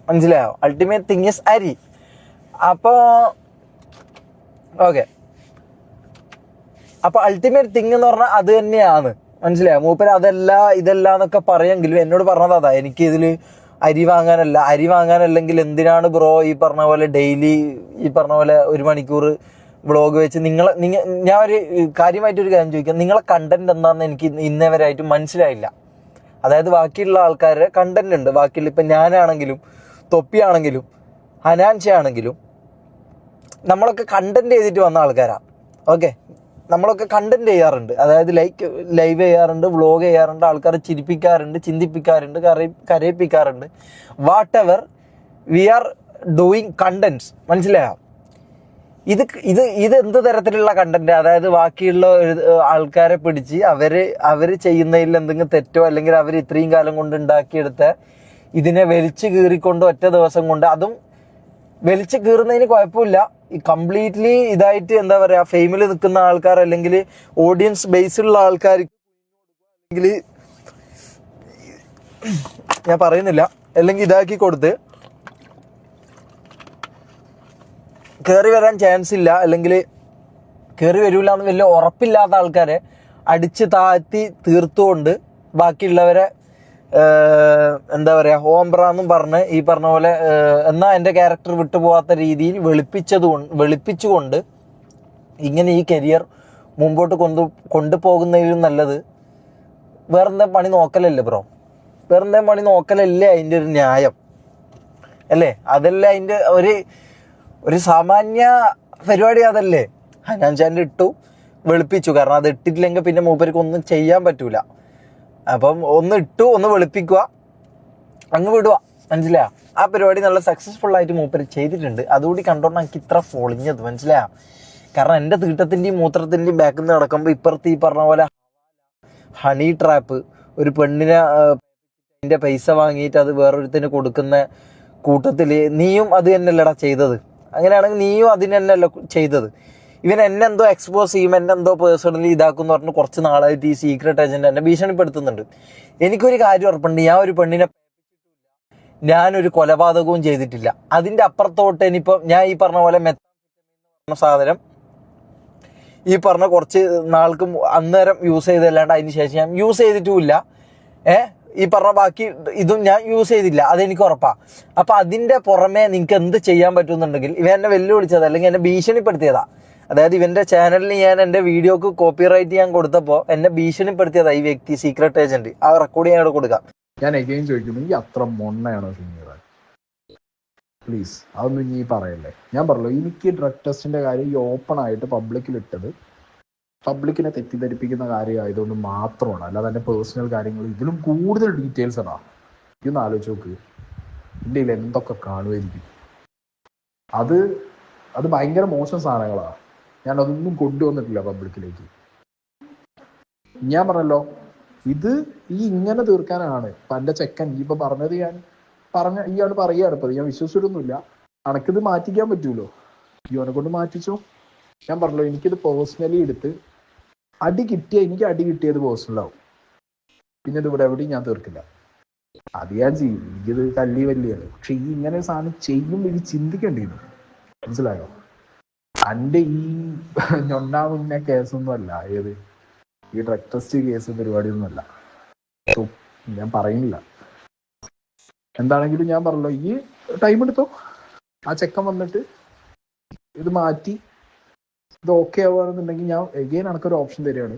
മനസ്സിലായോ? അൾട്ടിമേറ്റ് തിങ് ഈസ് അരി. അപ്പോൾ ഓക്കെ, അപ്പോൾ അൾട്ടിമേറ്റ് തിങ് എന്ന് പറഞ്ഞാൽ അത് തന്നെയാണ്. മനസ്സിലായോ? മൂപ്പര് ഇതല്ല എന്നൊക്കെ പറയുമെങ്കിലും എന്നോട് പറഞ്ഞത് അതാ, എനിക്ക് ഇതിൽ അരി വാങ്ങാനല്ലെങ്കിൽ എന്തിനാണ് ബ്രോ ഈ പറഞ്ഞ പോലെ ഡെയിലി ഈ പറഞ്ഞ പോലെ 1 മണിക്കൂർ വ്ളോഗ് വെച്ച് ഞാൻ ഒരു കാര്യമായിട്ടൊരു കാര്യം ചോദിക്കാം, നിങ്ങളെ കണ്ടന്റ് എന്താണെന്ന് എനിക്ക് ഇന്നേവരായിട്ട് മനസ്സിലായില്ല. അതായത് ബാക്കിയുള്ള ആൾക്കാരുടെ കണ്ടന്റ് ഉണ്ട്, ബാക്കിയുള്ള ഇപ്പം ഞാനാണെങ്കിലും തൊപ്പിയാണെങ്കിലും ഹനാൻഷ ആണെങ്കിലും നമ്മളൊക്കെ കണ്ടന്റ് ചെയ്തിട്ട് വന്ന ആൾക്കാരാണ്. ഓക്കെ, നമ്മളൊക്കെ കണ്ടന്റ് ചെയ്യാറുണ്ട്, അതായത് ലൈവ് ചെയ്യാറുണ്ട്, വ്ളോഗ് ചെയ്യാറുണ്ട്, ആൾക്കാരെ ചിരിപ്പിക്കാറുണ്ട്, ചിന്തിപ്പിക്കാറുണ്ട്, കരയിപ്പിക്കാറുണ്ട്. Whatever we are doing contents. മനസ്സിലായോ? ഇത് എന്ത് തരത്തിലുള്ള കണ്ടന്റ്? അതായത് ബാക്കിയുള്ള ആൾക്കാരെ പിടിച്ച് അവര് ചെയ്യുന്നതിൽ എന്തെങ്കിലും തെറ്റോ, അല്ലെങ്കിൽ അവർ ഇത്രയും കാലം കൊണ്ട് ഉണ്ടാക്കിയെടുത്ത ഇതിനെ വലിച്ചു കീറിക്കൊണ്ട് ഒറ്റ ദിവസം കൊണ്ട്, അതും വലിച്ചു കീറുന്നതിന് കുഴപ്പമില്ല, ഈ കംപ്ലീറ്റ്ലി ഇതായിട്ട് എന്താ പറയാ, ഫെയിമിൽ നിൽക്കുന്ന ആൾക്കാർ അല്ലെങ്കിൽ ഓഡിയൻസ് ബേസിലുള്ള ആൾക്കാർ, അല്ലെങ്കിൽ ഞാൻ പറയുന്നില്ല, അല്ലെങ്കിൽ ഇതാക്കി കൊടുത്ത് കയറി വരാൻ ചാൻസ് ഇല്ല, അല്ലെങ്കിൽ കയറി വരില്ല എന്ന് വലിയ ഉറപ്പില്ലാത്ത ആൾക്കാരെ അടിച്ച് താഴ്ത്തി തീർത്തുകൊണ്ട് ബാക്കിയുള്ളവരെ എന്താ പറയുക ഓംബ്രാന്നും പറഞ്ഞ് ഈ പറഞ്ഞ പോലെ എന്നാൽ എൻ്റെ ക്യാരക്ടർ വിട്ടുപോകാത്ത രീതിയിൽ വെളുപ്പിച്ചുകൊണ്ട് ഇങ്ങനെ ഈ കരിയർ മുമ്പോട്ട് കൊണ്ടുപോകുന്നതിലും നല്ലത് വേറെന്താ പണി നോക്കലല്ലേ ബ്രോ? വേറെന്താ പണി നോക്കലല്ലേ അതിൻ്റെ ഒരു ന്യായം അല്ലേ? അതല്ലേ അതിൻ്റെ ഒരു സാമാന്യ പരിപാടി അതല്ലേ? ഹനാൻ ചാൻ്റെ ഇട്ടു, വെളുപ്പിച്ചു. കാരണം അത് ഇട്ടിട്ടില്ലെങ്കിൽ പിന്നെ മൂപ്പർക്ക് ഒന്നും ചെയ്യാൻ പറ്റൂല. അപ്പം ഒന്ന് ഇട്ടു, ഒന്ന് വെളുപ്പിക്കുക, അങ്ങ് വിടുക. മനസ്സിലായോ? ആ പരിപാടി നല്ല സക്സസ്ഫുൾ ആയിട്ട് മൂപ്പര് ചെയ്തിട്ടുണ്ട്. അതുകൂടി കണ്ടോണ്ടാണ് എനിക്ക് ഇത്ര പൊളിഞ്ഞത്. മനസ്സിലായോ? കാരണം എൻ്റെ തീട്ടത്തിൻ്റെയും മൂത്രത്തിൻ്റെയും ബാക്കിൽ നിന്ന് നടക്കുമ്പോൾ ഇപ്പുറത്ത് ഈ പറഞ്ഞ പോലെ ഹണി ട്രാപ്പ്, ഒരു പെണ്ണിനെ അതിൻ്റെ പൈസ വാങ്ങിയിട്ട് അത് വേറൊരുത്തിന് കൊടുക്കുന്ന കൂട്ടത്തിൽ നീയും അത് തന്നെയല്ലടാ ചെയ്തത്. അങ്ങനെയാണെങ്കിൽ നീയും അതിന് തന്നെയല്ല ചെയ്തത്. ഇവൻ എന്നെന്തോ എക്സ്പോസ് ചെയ്യും, എന്നെന്തോ പേഴ്സണലി ഇതാക്കുമെന്ന് പറഞ്ഞ് കുറച്ച് നാളായിട്ട് ഈ സീക്രട്ട് ഏജന്റ് എന്നെ ഭീഷണിപ്പെടുത്തുന്നുണ്ട്. എനിക്കൊരു കാര്യം ഉറപ്പുണ്ട്, ഞാൻ ഒരു പെണ്ണിനെ, ഞാനൊരു കൊലപാതകവും ചെയ്തിട്ടില്ല. അതിൻ്റെ അപ്പുറത്തോട്ട് ഇനിയിപ്പോൾ ഞാൻ ഈ പറഞ്ഞ പോലെ സാധനം ഈ പറഞ്ഞ കുറച്ച് നാൾക്ക് അന്നേരം യൂസ് ചെയ്തല്ലാണ്ട് അതിന് ശേഷം ഞാൻ യൂസ് ചെയ്തിട്ടുമില്ല. ഈ പറഞ്ഞ ബാക്കി ഇതും ഞാൻ യൂസ് ചെയ്തില്ല, അതെനിക്ക് ഉറപ്പാണ്. അപ്പം അതിൻ്റെ പുറമെ നിങ്ങൾക്ക് എന്ത് ചെയ്യാൻ പറ്റുമെന്നുണ്ടെങ്കിൽ, ഇവ എന്നെ വെല്ലുവിളിച്ചത് അല്ലെങ്കിൽ എന്നെ ഭീഷണിപ്പെടുത്തിയതാ. അതായത് ഇവൻ്റെ ചാനലിൽ ഞാൻ എൻ്റെ വീഡിയോക്ക് കോപ്പിറൈറ്റ് ചെയ്യാൻ കൊടുത്തപ്പോൾ എന്നെ ഭീഷണിപ്പെടുത്തിയതാ ഈ വ്യക്തി, സീക്രട്ട് ഏജന്റ്. ആ റെക്കോർഡ് ഞാൻ ഇവിടെ കൊടുക്കാം. ഞാൻ എഗെയിൻ ചോദിക്കുന്നു, ഈ അത്ര മൊണ്ണയാണോ ഷമീറ? പ്ലീസ് അതൊന്നും ഇനി പറയല്ലേ. ഞാൻ പറഞ്ഞല്ലോ, എനിക്ക് ഡ്രഗ് ടെസ്റ്റിന്റെ കാര്യം ഈ ഓപ്പൺ ആയിട്ട് പബ്ലിക്കിൽ ഇട്ടത് പബ്ലിക്കിനെ തെറ്റിദ്ധരിപ്പിക്കുന്ന കാര്യമായതുകൊണ്ട് മാത്രമാണ്, അല്ലാതെ എൻ്റെ പേഴ്സണൽ കാര്യങ്ങൾ ഇതിലും കൂടുതൽ ഡീറ്റെയിൽസ് ആണ്. ഇതൊന്ന് ആലോചിച്ച് നോക്ക്, എൻ്റെ കയ്യിൽ എന്തൊക്കെ കാണുമായിരിക്കും. അത് ഭയങ്കര മോശം സാധനങ്ങളാണ്. ഞാൻ അതൊന്നും കൊണ്ടുവന്നിട്ടില്ല പബ്ലിക്കിലേക്ക്. ഞാൻ പറഞ്ഞല്ലോ, ഇത് ഇങ്ങനെ തീർക്കാനാണ് ഇപ്പം എൻ്റെ ചെക്കൻ ഈ ഇപ്പം പറഞ്ഞത്. ഇയാൾ പറയുകയാണ് ഇപ്പം, ഞാൻ വിശ്വസിച്ചിട്ടൊന്നുമില്ല. അനക്കിത് മാറ്റിക്കാൻ പറ്റൂലോ, ഇവനെ കൊണ്ട് മാറ്റിച്ചോ. ഞാൻ പറഞ്ഞല്ലോ, എനിക്കിത് പേഴ്സണലി എടുത്ത് എനിക്ക് അടി കിട്ടിയത് പേഴ്സണലാവും. പിന്നെ ഇത് ഇവിടെ എവിടെയും ഞാൻ തീർക്കില്ല. അത് ഞാൻ ചെയ്യും, എനിക്കിത് തല്ലി വല്യാണ്. പക്ഷെ ഇങ്ങനെ ഒരു സാധനം ചെയ്യുമ്പോൾ ഇത് ചിന്തിക്കേണ്ടിയിരുന്നു. മനസ്സിലായോ? എൻ്റെ ഈ ഞൊണ്ടാ മുന്നേ കേസൊന്നും അല്ല, ഏത് ഈ ഡ്രഗ് ടെസ്റ്റ് കേസ് പരിപാടിയൊന്നുമല്ല. ഞാൻ പറയുന്നില്ല. എന്താണെങ്കിലും ഞാൻ പറഞ്ഞല്ലോ, ഈ ടൈം എടുത്തോ. ആ ചെക്കൻ വന്നിട്ട് ഇത് മാറ്റി ഇത് ഓക്കെ ആവുകയാണെന്നുണ്ടെങ്കിൽ ഞാൻ എഗെയിൻ എനിക്കൊരു ഓപ്ഷൻ തരികയാണ്.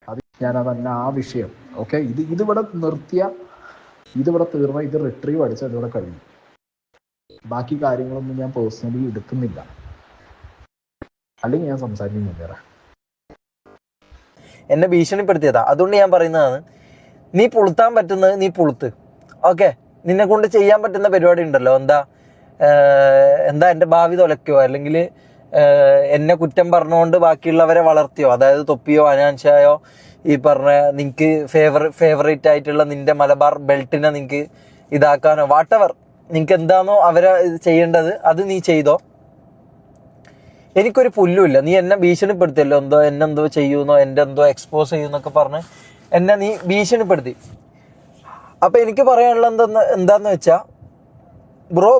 അത് ഞാനതന്നെ ആ വിഷയം ഓക്കെ, ഇതിവിടെ നിർത്തിയ, ഇതിവിടെ തീർന്ന, ഇത് റിട്രീവ് അടിച്ചാൽ അതിവിടെ കഴിയും. ബാക്കി കാര്യങ്ങളൊന്നും ഞാൻ പേഴ്സണലി എടുക്കുന്നില്ല, അല്ലെങ്കിൽ ഞാൻ സംസാരിക്കുന്നില്ല. എന്നെ ഭീഷണിപ്പെടുത്തിയതാ. അതുകൊണ്ട് ഞാൻ പറയുന്നതാണ്, നീ പുളുത്താൻ പറ്റുന്നത് നീ പുളുത്ത്. ഓക്കെ, നിന്നെ കൊണ്ട് ചെയ്യാൻ പറ്റുന്ന പരിപാടി ഉണ്ടല്ലോ, എന്താ എൻ്റെ ഭാവി തൊലയ്ക്കോ അല്ലെങ്കിൽ എന്നെ കുറ്റം പറഞ്ഞുകൊണ്ട് ബാക്കിയുള്ളവരെ വളർത്തിയോ, അതായത് തൊപ്പിയോ അനാൻഷായോ ഈ പറഞ്ഞ നിനക്ക് ഫേവറേറ്റ് ആയിട്ടുള്ള നിന്റെ മലബാർ ബെൽറ്റിനെ നിനക്ക് ഇതാക്കാനോ വാട്ടെവർ നിനക്ക് എന്താണോ അവരെ ചെയ്യേണ്ടത് അത് നീ ചെയ്തോ. എനിക്കൊരു പുല്ലുമില്ല. നീ എന്നെ ഭീഷണിപ്പെടുത്തിയല്ലോ, എന്നെന്തോ ചെയ്യുന്നോ, എൻ്റെ എന്തോ എക്സ്പോസ് ചെയ്യുന്നൊക്കെ പറഞ്ഞ് എന്നെ നീ ഭീഷണിപ്പെടുത്തി. അപ്പം എനിക്ക് പറയാനുള്ള എന്താന്ന് വെച്ചാൽ,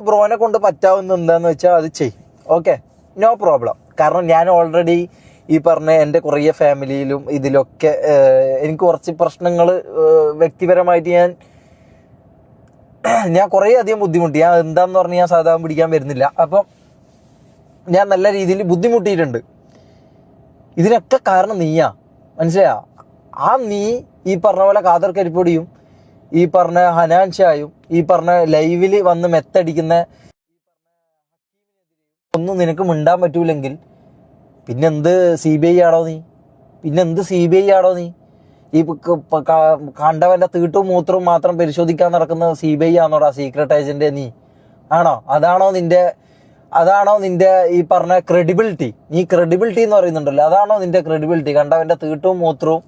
ബ്രോനെ കൊണ്ട് പറ്റാവുന്ന എന്താന്ന് വെച്ചാൽ അത് ചെയ്യും. Okay, no problem. കാരണം ഞാൻ ഓൾറെഡി ഈ പറഞ്ഞ എൻ്റെ കുറേ ഫാമിലിയിലും ഇതിലൊക്കെ എനിക്ക് കുറച്ച് പ്രശ്നങ്ങൾ വ്യക്തിപരമായിട്ട് ഞാൻ കുറേ അധികം ബുദ്ധിമുട്ടി. ഞാൻ എന്താന്ന് പറഞ്ഞ് ഞാൻ സാധാരണ പിടിക്കാൻ വരുന്നില്ല. അപ്പം ഞാൻ നല്ല രീതിയിൽ ബുദ്ധിമുട്ടിയിട്ടുണ്ട്. ഇതിനൊക്കെ കാരണം നീയാ, മനസ്സിലായോ? നീ ഈ പറഞ്ഞ പോലെ ഖാദർ കരിപ്പൊടിയും ഈ പറഞ്ഞ ഹനാൻഷായും ഈ പറഞ്ഞ ലൈവിൽ വന്ന് മെത്തടിക്കുന്ന ഒന്നും നിനക്ക് മിണ്ടാൻ പറ്റൂലെങ്കിൽ പിന്നെന്ത് CBI ആണോ നീ? CBI ആണോ നീ? ഈ കണ്ടവൻ്റെ തീട്ടും മൂത്രവും മാത്രം പരിശോധിക്കാൻ നടക്കുന്ന CBI ആണോടാ സീക്രട്ട് ഏജന്റ് നീ? ആണോ? അതാണോ നിന്റെ ഈ പറഞ്ഞ ക്രെഡിബിലിറ്റി? നീ ക്രെഡിബിലിറ്റി എന്ന് പറയുന്നുണ്ടല്ലോ, അതാണോ നിന്റെ ക്രെഡിബിലിറ്റി? കണ്ടവൻ്റെ തീട്ടും മൂത്രവും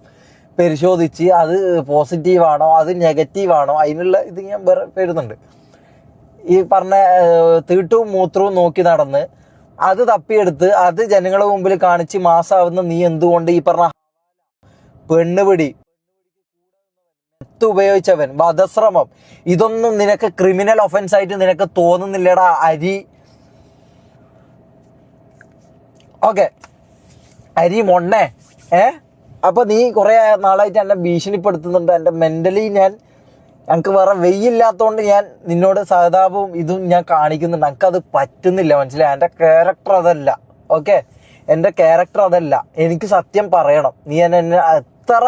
പരിശോധിച്ച് അത് പോസിറ്റീവാണോ അത് നെഗറ്റീവാണോ അതിനുള്ള ഇത് ഞാൻ വരുന്നുണ്ട്. ഈ പറഞ്ഞ തീട്ടും മൂത്രവും നോക്കി നടന്ന് അത് തപ്പിയെടുത്ത് അത് ജനങ്ങളുടെ മുമ്പിൽ കാണിച്ച് മാസാവുന്ന നീ എന്തുകൊണ്ട് ഈ പറഞ്ഞ പെണ്ണുപിടി, ഉപയോഗിച്ചവൻ, വധശ്രമം, ഇതൊന്നും നിനക്ക് ക്രിമിനൽ ഒഫൻസ് ആയിട്ട് നിനക്ക് തോന്നുന്നില്ലടാ അരി മൊണ്ണേ? അപ്പൊ നീ കുറെ നാളായിട്ട് എന്നെ ഭീഷണിപ്പെടുത്തുന്നുണ്ട്. എൻ്റെ മെന്റലി ഞങ്ങൾക്ക് വേറെ വെയ്യില്ലാത്തതുകൊണ്ട് ഞാൻ നിന്നോട് സഹതാപവും ഇതും ഞാൻ കാണിക്കുന്നുണ്ട്. എനിക്കത് പറ്റുന്നില്ല, മനസ്സിലായി? എൻ്റെ ക്യാരക്ടർ അതല്ല. ഓക്കെ, എൻ്റെ ക്യാരക്ടർ അതല്ല. എനിക്ക് സത്യം പറയണം. നീ എന്നെ എത്ര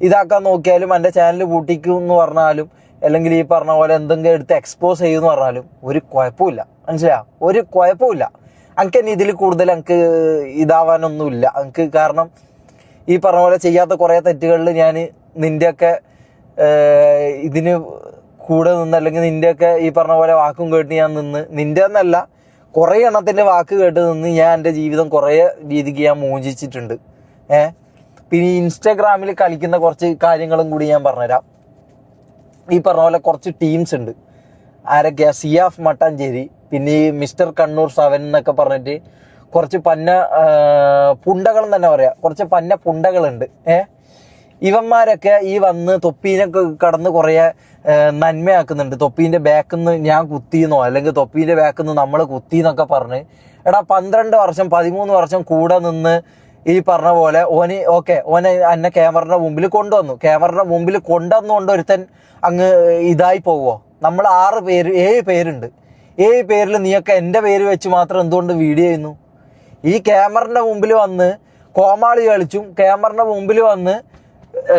ഇതാക്കാൻ നോക്കിയാലും എൻ്റെ ചാനൽ പൂട്ടിക്കും എന്ന് പറഞ്ഞാലും അല്ലെങ്കിൽ ഈ പറഞ്ഞ പോലെ എന്തെങ്കിലും എടുത്ത് എക്സ്പോസ് ചെയ്യുമെന്ന് പറഞ്ഞാലും ഒരു കുഴപ്പമില്ല, മനസ്സിലായോ? ഒരു കുഴപ്പമില്ല. എനിക്ക് ഇനി ഇതിൽ കൂടുതൽ എനിക്ക് ഇതാവാനൊന്നുമില്ല എനിക്ക്. കാരണം ഈ പറഞ്ഞ പോലെ ചെയ്യാത്ത കുറേ തെറ്റുകളിൽ ഞാൻ നിൻ്റെയൊക്കെ ഇതിന് കൂടെ നിന്ന് അല്ലെങ്കിൽ നിൻ്റെയൊക്കെ ഈ പറഞ്ഞ പോലെ വാക്കും കേട്ട് ഞാൻ നിൻ്റെ എന്നല്ല കുറേ എണ്ണത്തിൻ്റെ വാക്ക് കേട്ട് നിന്ന് ഞാൻ എൻ്റെ ജീവിതം കുറേ രീതിക്ക് ഞാൻ മോചിച്ചിട്ടുണ്ട്. പിന്നെ ഇൻസ്റ്റാഗ്രാമിൽ കളിക്കുന്ന കുറച്ച് കാര്യങ്ങളും കൂടി ഞാൻ പറഞ്ഞുതരാം. ഈ പറഞ്ഞ പോലെ കുറച്ച് ടീംസ് ഉണ്ട്. ആരൊക്കെയാ? സിയാഫ് മട്ടാഞ്ചേരി, പിന്നെ ഈ മിസ്റ്റർ കണ്ണൂർ 7 എന്നൊക്കെ പറഞ്ഞിട്ട് കുറച്ച് പുണ്ടകൾ തന്നെ പറയാം, കുറച്ച് പുണ്ടകളുണ്ട്. ഇവന്മാരൊക്കെ ഈ വന്ന് തൊപ്പീനൊക്കെ കടന്ന് കുറേ നന്മയാക്കുന്നുണ്ട്. തൊപ്പീൻ്റെ ബാക്കിൽ നിന്ന് ഞാൻ കുത്തിയെന്നോ അല്ലെങ്കിൽ തൊപ്പീൻ്റെ ബാക്കിൽ നിന്ന് നമ്മൾ കുത്തിയെന്നൊക്കെ പറഞ്ഞ് 12 വർഷം 13 വർഷം കൂടെ നിന്ന് ഈ പറഞ്ഞ പോലെ ഓനെ എന്നെ ക്യാമറയുടെ മുമ്പിൽ കൊണ്ടുവന്നു. ക്യാമറയുടെ മുമ്പിൽ കൊണ്ടുവന്നുകൊണ്ട് ഒരുത്തൻ അങ്ങ് ഇതായി പോവോ? നമ്മൾ 7 പേരുണ്ട്. 7 പേരിൽ നീയൊക്കെ എൻ്റെ പേര് വെച്ച് മാത്രം എന്തുകൊണ്ട് വീഡിയോ ചെയ്യുന്നു? ഈ ക്യാമറയുടെ മുമ്പിൽ വന്ന് കോമാളി കളിച്ചും ക്യാമറയുടെ മുമ്പിൽ വന്ന്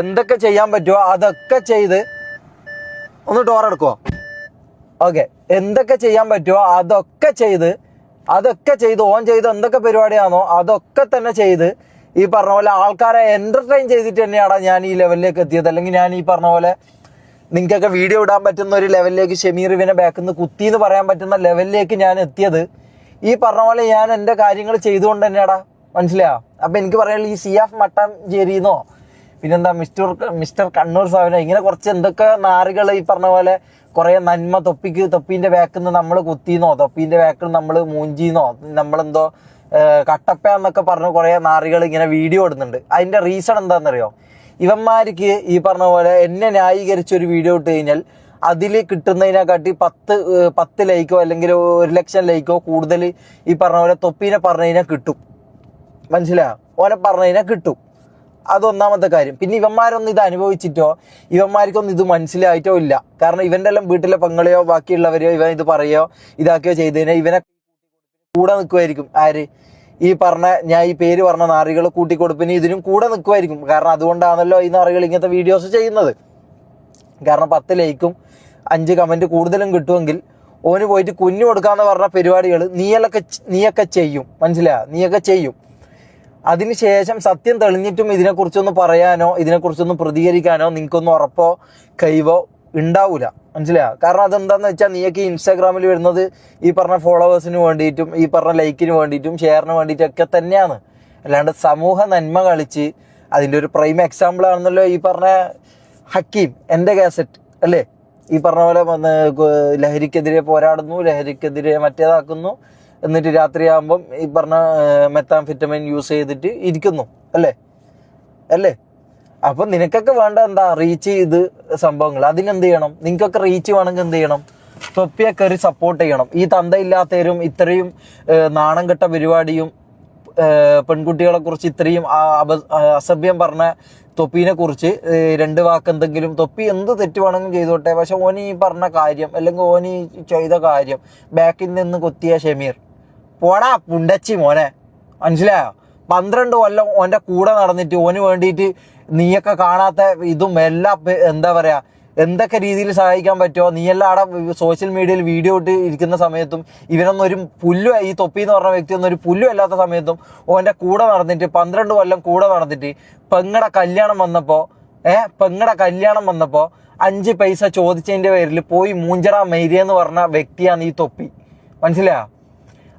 എന്തൊക്കെ ചെയ്യാൻ പറ്റുമോ അതൊക്കെ ചെയ്ത് ഒന്ന് ഡോറെടുക്കുമോ? ഓക്കെ, എന്തൊക്കെ ചെയ്യാൻ പറ്റുമോ അതൊക്കെ ചെയ്ത് ഓൻ ചെയ്ത് എന്തൊക്കെ പരിപാടിയാണോ അതൊക്കെ തന്നെ ചെയ്ത് ഈ പറഞ്ഞ പോലെ ആൾക്കാരെ എന്റർടൈൻ ചെയ്തിട്ട് തന്നെയാണ് ഞാൻ ഈ ലെവലിലേക്ക് എത്തിയത്. അല്ലെങ്കിൽ ഞാൻ ഈ പറഞ്ഞ പോലെ നിങ്ങൾക്കൊക്കെ വീഡിയോ ഇടാൻ പറ്റുന്ന ഒരു ലെവലിലേക്ക് ഷമീർ ഇവനെ ബാക്കിൽ നിന്ന് കുത്തി എന്ന് പറയാൻ പറ്റുന്ന ലെവലിലേക്ക് ഞാൻ എത്തിയത് ഈ പറഞ്ഞ പോലെ ഞാൻ എൻ്റെ കാര്യങ്ങൾ ചെയ്തുകൊണ്ട് തന്നെയാടാ. മനസ്സിലായോ? അപ്പൊ എനിക്ക് പറയാനുള്ള ഈ സിയാഫ് മട്ടാഞ്ചേരിന്നോ പിന്നെന്താ മിസ്റ്റർ കണ്ണൂർ സാധനം ഇങ്ങനെ കുറച്ച് എന്തൊക്കെ നാറുകൾ ഈ പറഞ്ഞ പോലെ കുറെ നന്മ തൊപ്പീന്റെ ബാക്കിൽ നിന്ന് നമ്മൾ കുത്തിന്നോ, തൊപ്പീന്റെ ബാക്കിൽ നമ്മൾ മൂഞ്ചിന്നോ, നമ്മളെന്തോ കട്ടപ്പ എന്നൊക്കെ പറഞ്ഞ് കുറെ നാറികൾ ഇങ്ങനെ വീഡിയോ ഇടുന്നുണ്ട്. അതിന്റെ റീസൺ എന്താണെന്നറിയോ? ഇവന്മാർക്ക് ഈ പറഞ്ഞ പോലെ എന്നെ ന്യായീകരിച്ച് ഒരു വീഡിയോ ഇട്ട് കഴിഞ്ഞാൽ അതിൽ കിട്ടുന്നതിനെക്കാട്ടി 10 ലൈക്കോ അല്ലെങ്കിൽ 1 ലക്ഷം ലൈക്കോ കൂടുതൽ ഈ പറഞ്ഞ പോലെ തൊപ്പീനെ പറഞ്ഞു കഴിഞ്ഞാൽ കിട്ടും. മനസ്സിലായോ? ഓനെ പറഞ്ഞു കഴിഞ്ഞാൽ കിട്ടും. അതൊന്നാമത്തെ കാര്യം. പിന്നെ ഇവന്മാരൊന്നും ഇത് അനുഭവിച്ചിട്ടോ ഇവന്മാർക്കൊന്നും ഇത് മനസ്സിലായിട്ടോ ഇല്ല. കാരണം ഇവന്റെ എല്ലാം വീട്ടിലെ പെങ്ങളെയോ ബാക്കിയുള്ളവരെയോ ഇവൻ ഇത് പറയോ ഇതാക്കിയോ ചെയ്തതിനെ ഇവനെ കൂടെ നിൽക്കുമായിരിക്കും. ആര്? ഈ പറഞ്ഞ ഞാൻ ഈ പേര് പറഞ്ഞ നാറികൾ കൂട്ടിക്കൊടുപ്പിന് ഇതിനും കൂടെ നിൽക്കുമായിരിക്കും. കാരണം അതുകൊണ്ടാണല്ലോ ഈ നാറികൾ ഇങ്ങനത്തെ വീഡിയോസ് ചെയ്യുന്നത്. കാരണം 10 ലൈക്കും 5 കമന്റ് കൂടുതലും കിട്ടുമെങ്കിൽ ഓന് പോയിട്ട് കുഞ്ഞു കൊടുക്കാന്ന് പറഞ്ഞ പരിപാടികൾ നീയൊക്കെ ചെയ്യും. മനസ്സിലായോ? നീയൊക്കെ ചെയ്യും. അതിനുശേഷം സത്യം തെളിഞ്ഞിട്ടും ഇതിനെക്കുറിച്ചൊന്നും പറയാനോ ഇതിനെക്കുറിച്ചൊന്നും പ്രതികരിക്കാനോ നിങ്ങൾക്കൊന്നും ഉറപ്പോ കഴിവോ ഉണ്ടാവൂല. മനസ്സിലായോ? കാരണം അതെന്താന്ന് വെച്ചാൽ നീയൊക്കെ ഇൻസ്റ്റാഗ്രാമിൽ വരുന്നത് ഈ പറഞ്ഞ ഫോളോവേഴ്സിന് വേണ്ടിയിട്ടും ഈ പറഞ്ഞ ലൈക്കിന് വേണ്ടിയിട്ടും ഷെയറിന് വേണ്ടിയിട്ടൊക്കെ തന്നെയാണ്. അല്ലാണ്ട് സമൂഹ നന്മ കളിച്ച് അതിൻ്റെ ഒരു പ്രൈം എക്സാമ്പിൾ ആണെന്നല്ലോ ഈ പറഞ്ഞ ഹക്കീം എൻ്റെ കാസറ്റ് അല്ലേ? ഈ പറഞ്ഞ പോലെ ലഹരിക്കെതിരെ പോരാടുന്നു, ലഹരിക്കെതിരെ മറ്റേതാക്കുന്നു, എന്നിട്ട് രാത്രിയാകുമ്പം ഈ പറഞ്ഞ മെത്താംഫെറ്റമിൻ യൂസ് ചെയ്തിട്ട് ഇരിക്കുന്നു അല്ലേ? അപ്പൊ നിനക്കൊക്കെ വേണ്ട എന്താ? റീച്ച് ചെയ്ത് സംഭവങ്ങൾ. അതിനെന്ത് ചെയ്യണം? നിങ്ങൾക്കൊക്കെ റീച്ച് വേണമെങ്കിൽ എന്ത് ചെയ്യണം? തൊപ്പിയെ കയറി സപ്പോർട്ട് ചെയ്യണം. ഈ തന്തയില്ലാത്തവരും ഇത്രയും നാണം കെട്ട പരിപാടിയും പെൺകുട്ടികളെ കുറിച്ച് ഇത്രയും അസഭ്യം പറഞ്ഞ തൊപ്പീനെ കുറിച്ച് 2 വാക്ക് എന്തെങ്കിലും തൊപ്പി എന്ത് തെറ്റ് വേണമെങ്കിലും ചെയ്തോട്ടെ, പക്ഷെ ഓനി ഈ പറഞ്ഞ കാര്യം അല്ലെങ്കിൽ ഓനി ചെയ്ത കാര്യം ബാക്കിൽ നിന്ന് കൊത്തിയ ഷമീർ പോടാ പുണ്ടച്ചി മോനെ. മനസ്സിലായോ? 12 കൊല്ലം ഓൻ്റെ കൂടെ നടന്നിട്ട് ഓന് വേണ്ടിയിട്ട് നീയൊക്കെ കാണാത്ത ഇതും എല്ലാം എന്താ പറയാ എന്തൊക്കെ രീതിയിൽ സഹായിക്കാൻ പറ്റുമോ നീയെല്ലാം അവിടെ സോഷ്യൽ മീഡിയയിൽ വീഡിയോ ഇട്ട് ഇരിക്കുന്ന സമയത്തും ഇവനൊന്നും ഒരു പുല്ലും ഈ തൊപ്പി എന്ന് പറഞ്ഞ വ്യക്തി ഒന്നും ഒരു പുല്ലും അല്ലാത്ത സമയത്തും ഓൻ്റെ കൂടെ നടന്നിട്ട് 12 കൊല്ലം കൂടെ നടന്നിട്ട് പെങ്ങടെ കല്യാണം വന്നപ്പോ 5 പൈസ ചോദിച്ചതിന്റെ പേരിൽ പോയി മൂഞ്ചറ മെയ്രിയെന്ന് പറഞ്ഞ വ്യക്തിയാണ് ഈ തൊപ്പി. മനസ്സിലായോ?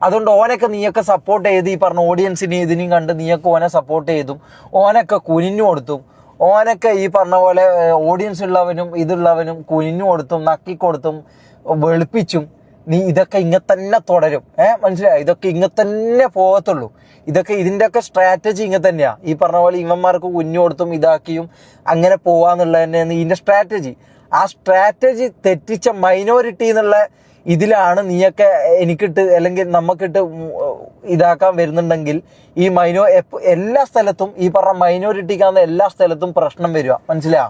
അതുകൊണ്ട് ഓനൊക്കെ നീയൊക്കെ സപ്പോർട്ട് ചെയ്ത് ഈ പറഞ്ഞ ഓഡിയൻസിനെ ഇതിനെയും കണ്ട് നീയൊക്കെ ഓനെ സപ്പോർട്ട് ചെയ്തും ഓനൊക്കെ കുനിഞ്ഞു കൊടുത്തും ഓനൊക്കെ ഈ പറഞ്ഞ പോലെ ഓഡിയൻസ് ഉള്ളവനും ഇതുള്ളവനും കുനിഞ്ഞു കൊടുത്തും നക്കിക്കൊടുത്തും വെളുപ്പിച്ചും നീ ഇതൊക്കെ ഇങ്ങനെ തന്നെ തുടരും. മനസ്സിലായോ? ഇതൊക്കെ ഇങ്ങനെ തന്നെ പോകത്തുള്ളൂ. ഇതിൻ്റെയൊക്കെ സ്ട്രാറ്റജി ഇങ്ങനെ തന്നെയാ. ഈ പറഞ്ഞ പോലെ ഇവന്മാർക്ക് കുഞ്ഞു കൊടുത്തും ഇതാക്കിയും അങ്ങനെ പോവാന്നുള്ളത് തന്നെയാണ് ഇതിന്റെ സ്ട്രാറ്റജി. ആ സ്ട്രാറ്റജി തെറ്റിച്ച മൈനോറിറ്റി എന്നുള്ള ഇതിലാണ് നീയൊക്കെ എനിക്കിട്ട് അല്ലെങ്കിൽ നമുക്കിട്ട് ഇതാക്കാൻ വരുന്നുണ്ടെങ്കിൽ ഈ എല്ലാ സ്ഥലത്തും ഈ പറഞ്ഞ മൈനോറിറ്റിക്കാന്ന് എല്ലാ സ്ഥലത്തും പ്രശ്നം വരിക. മനസ്സിലായോ?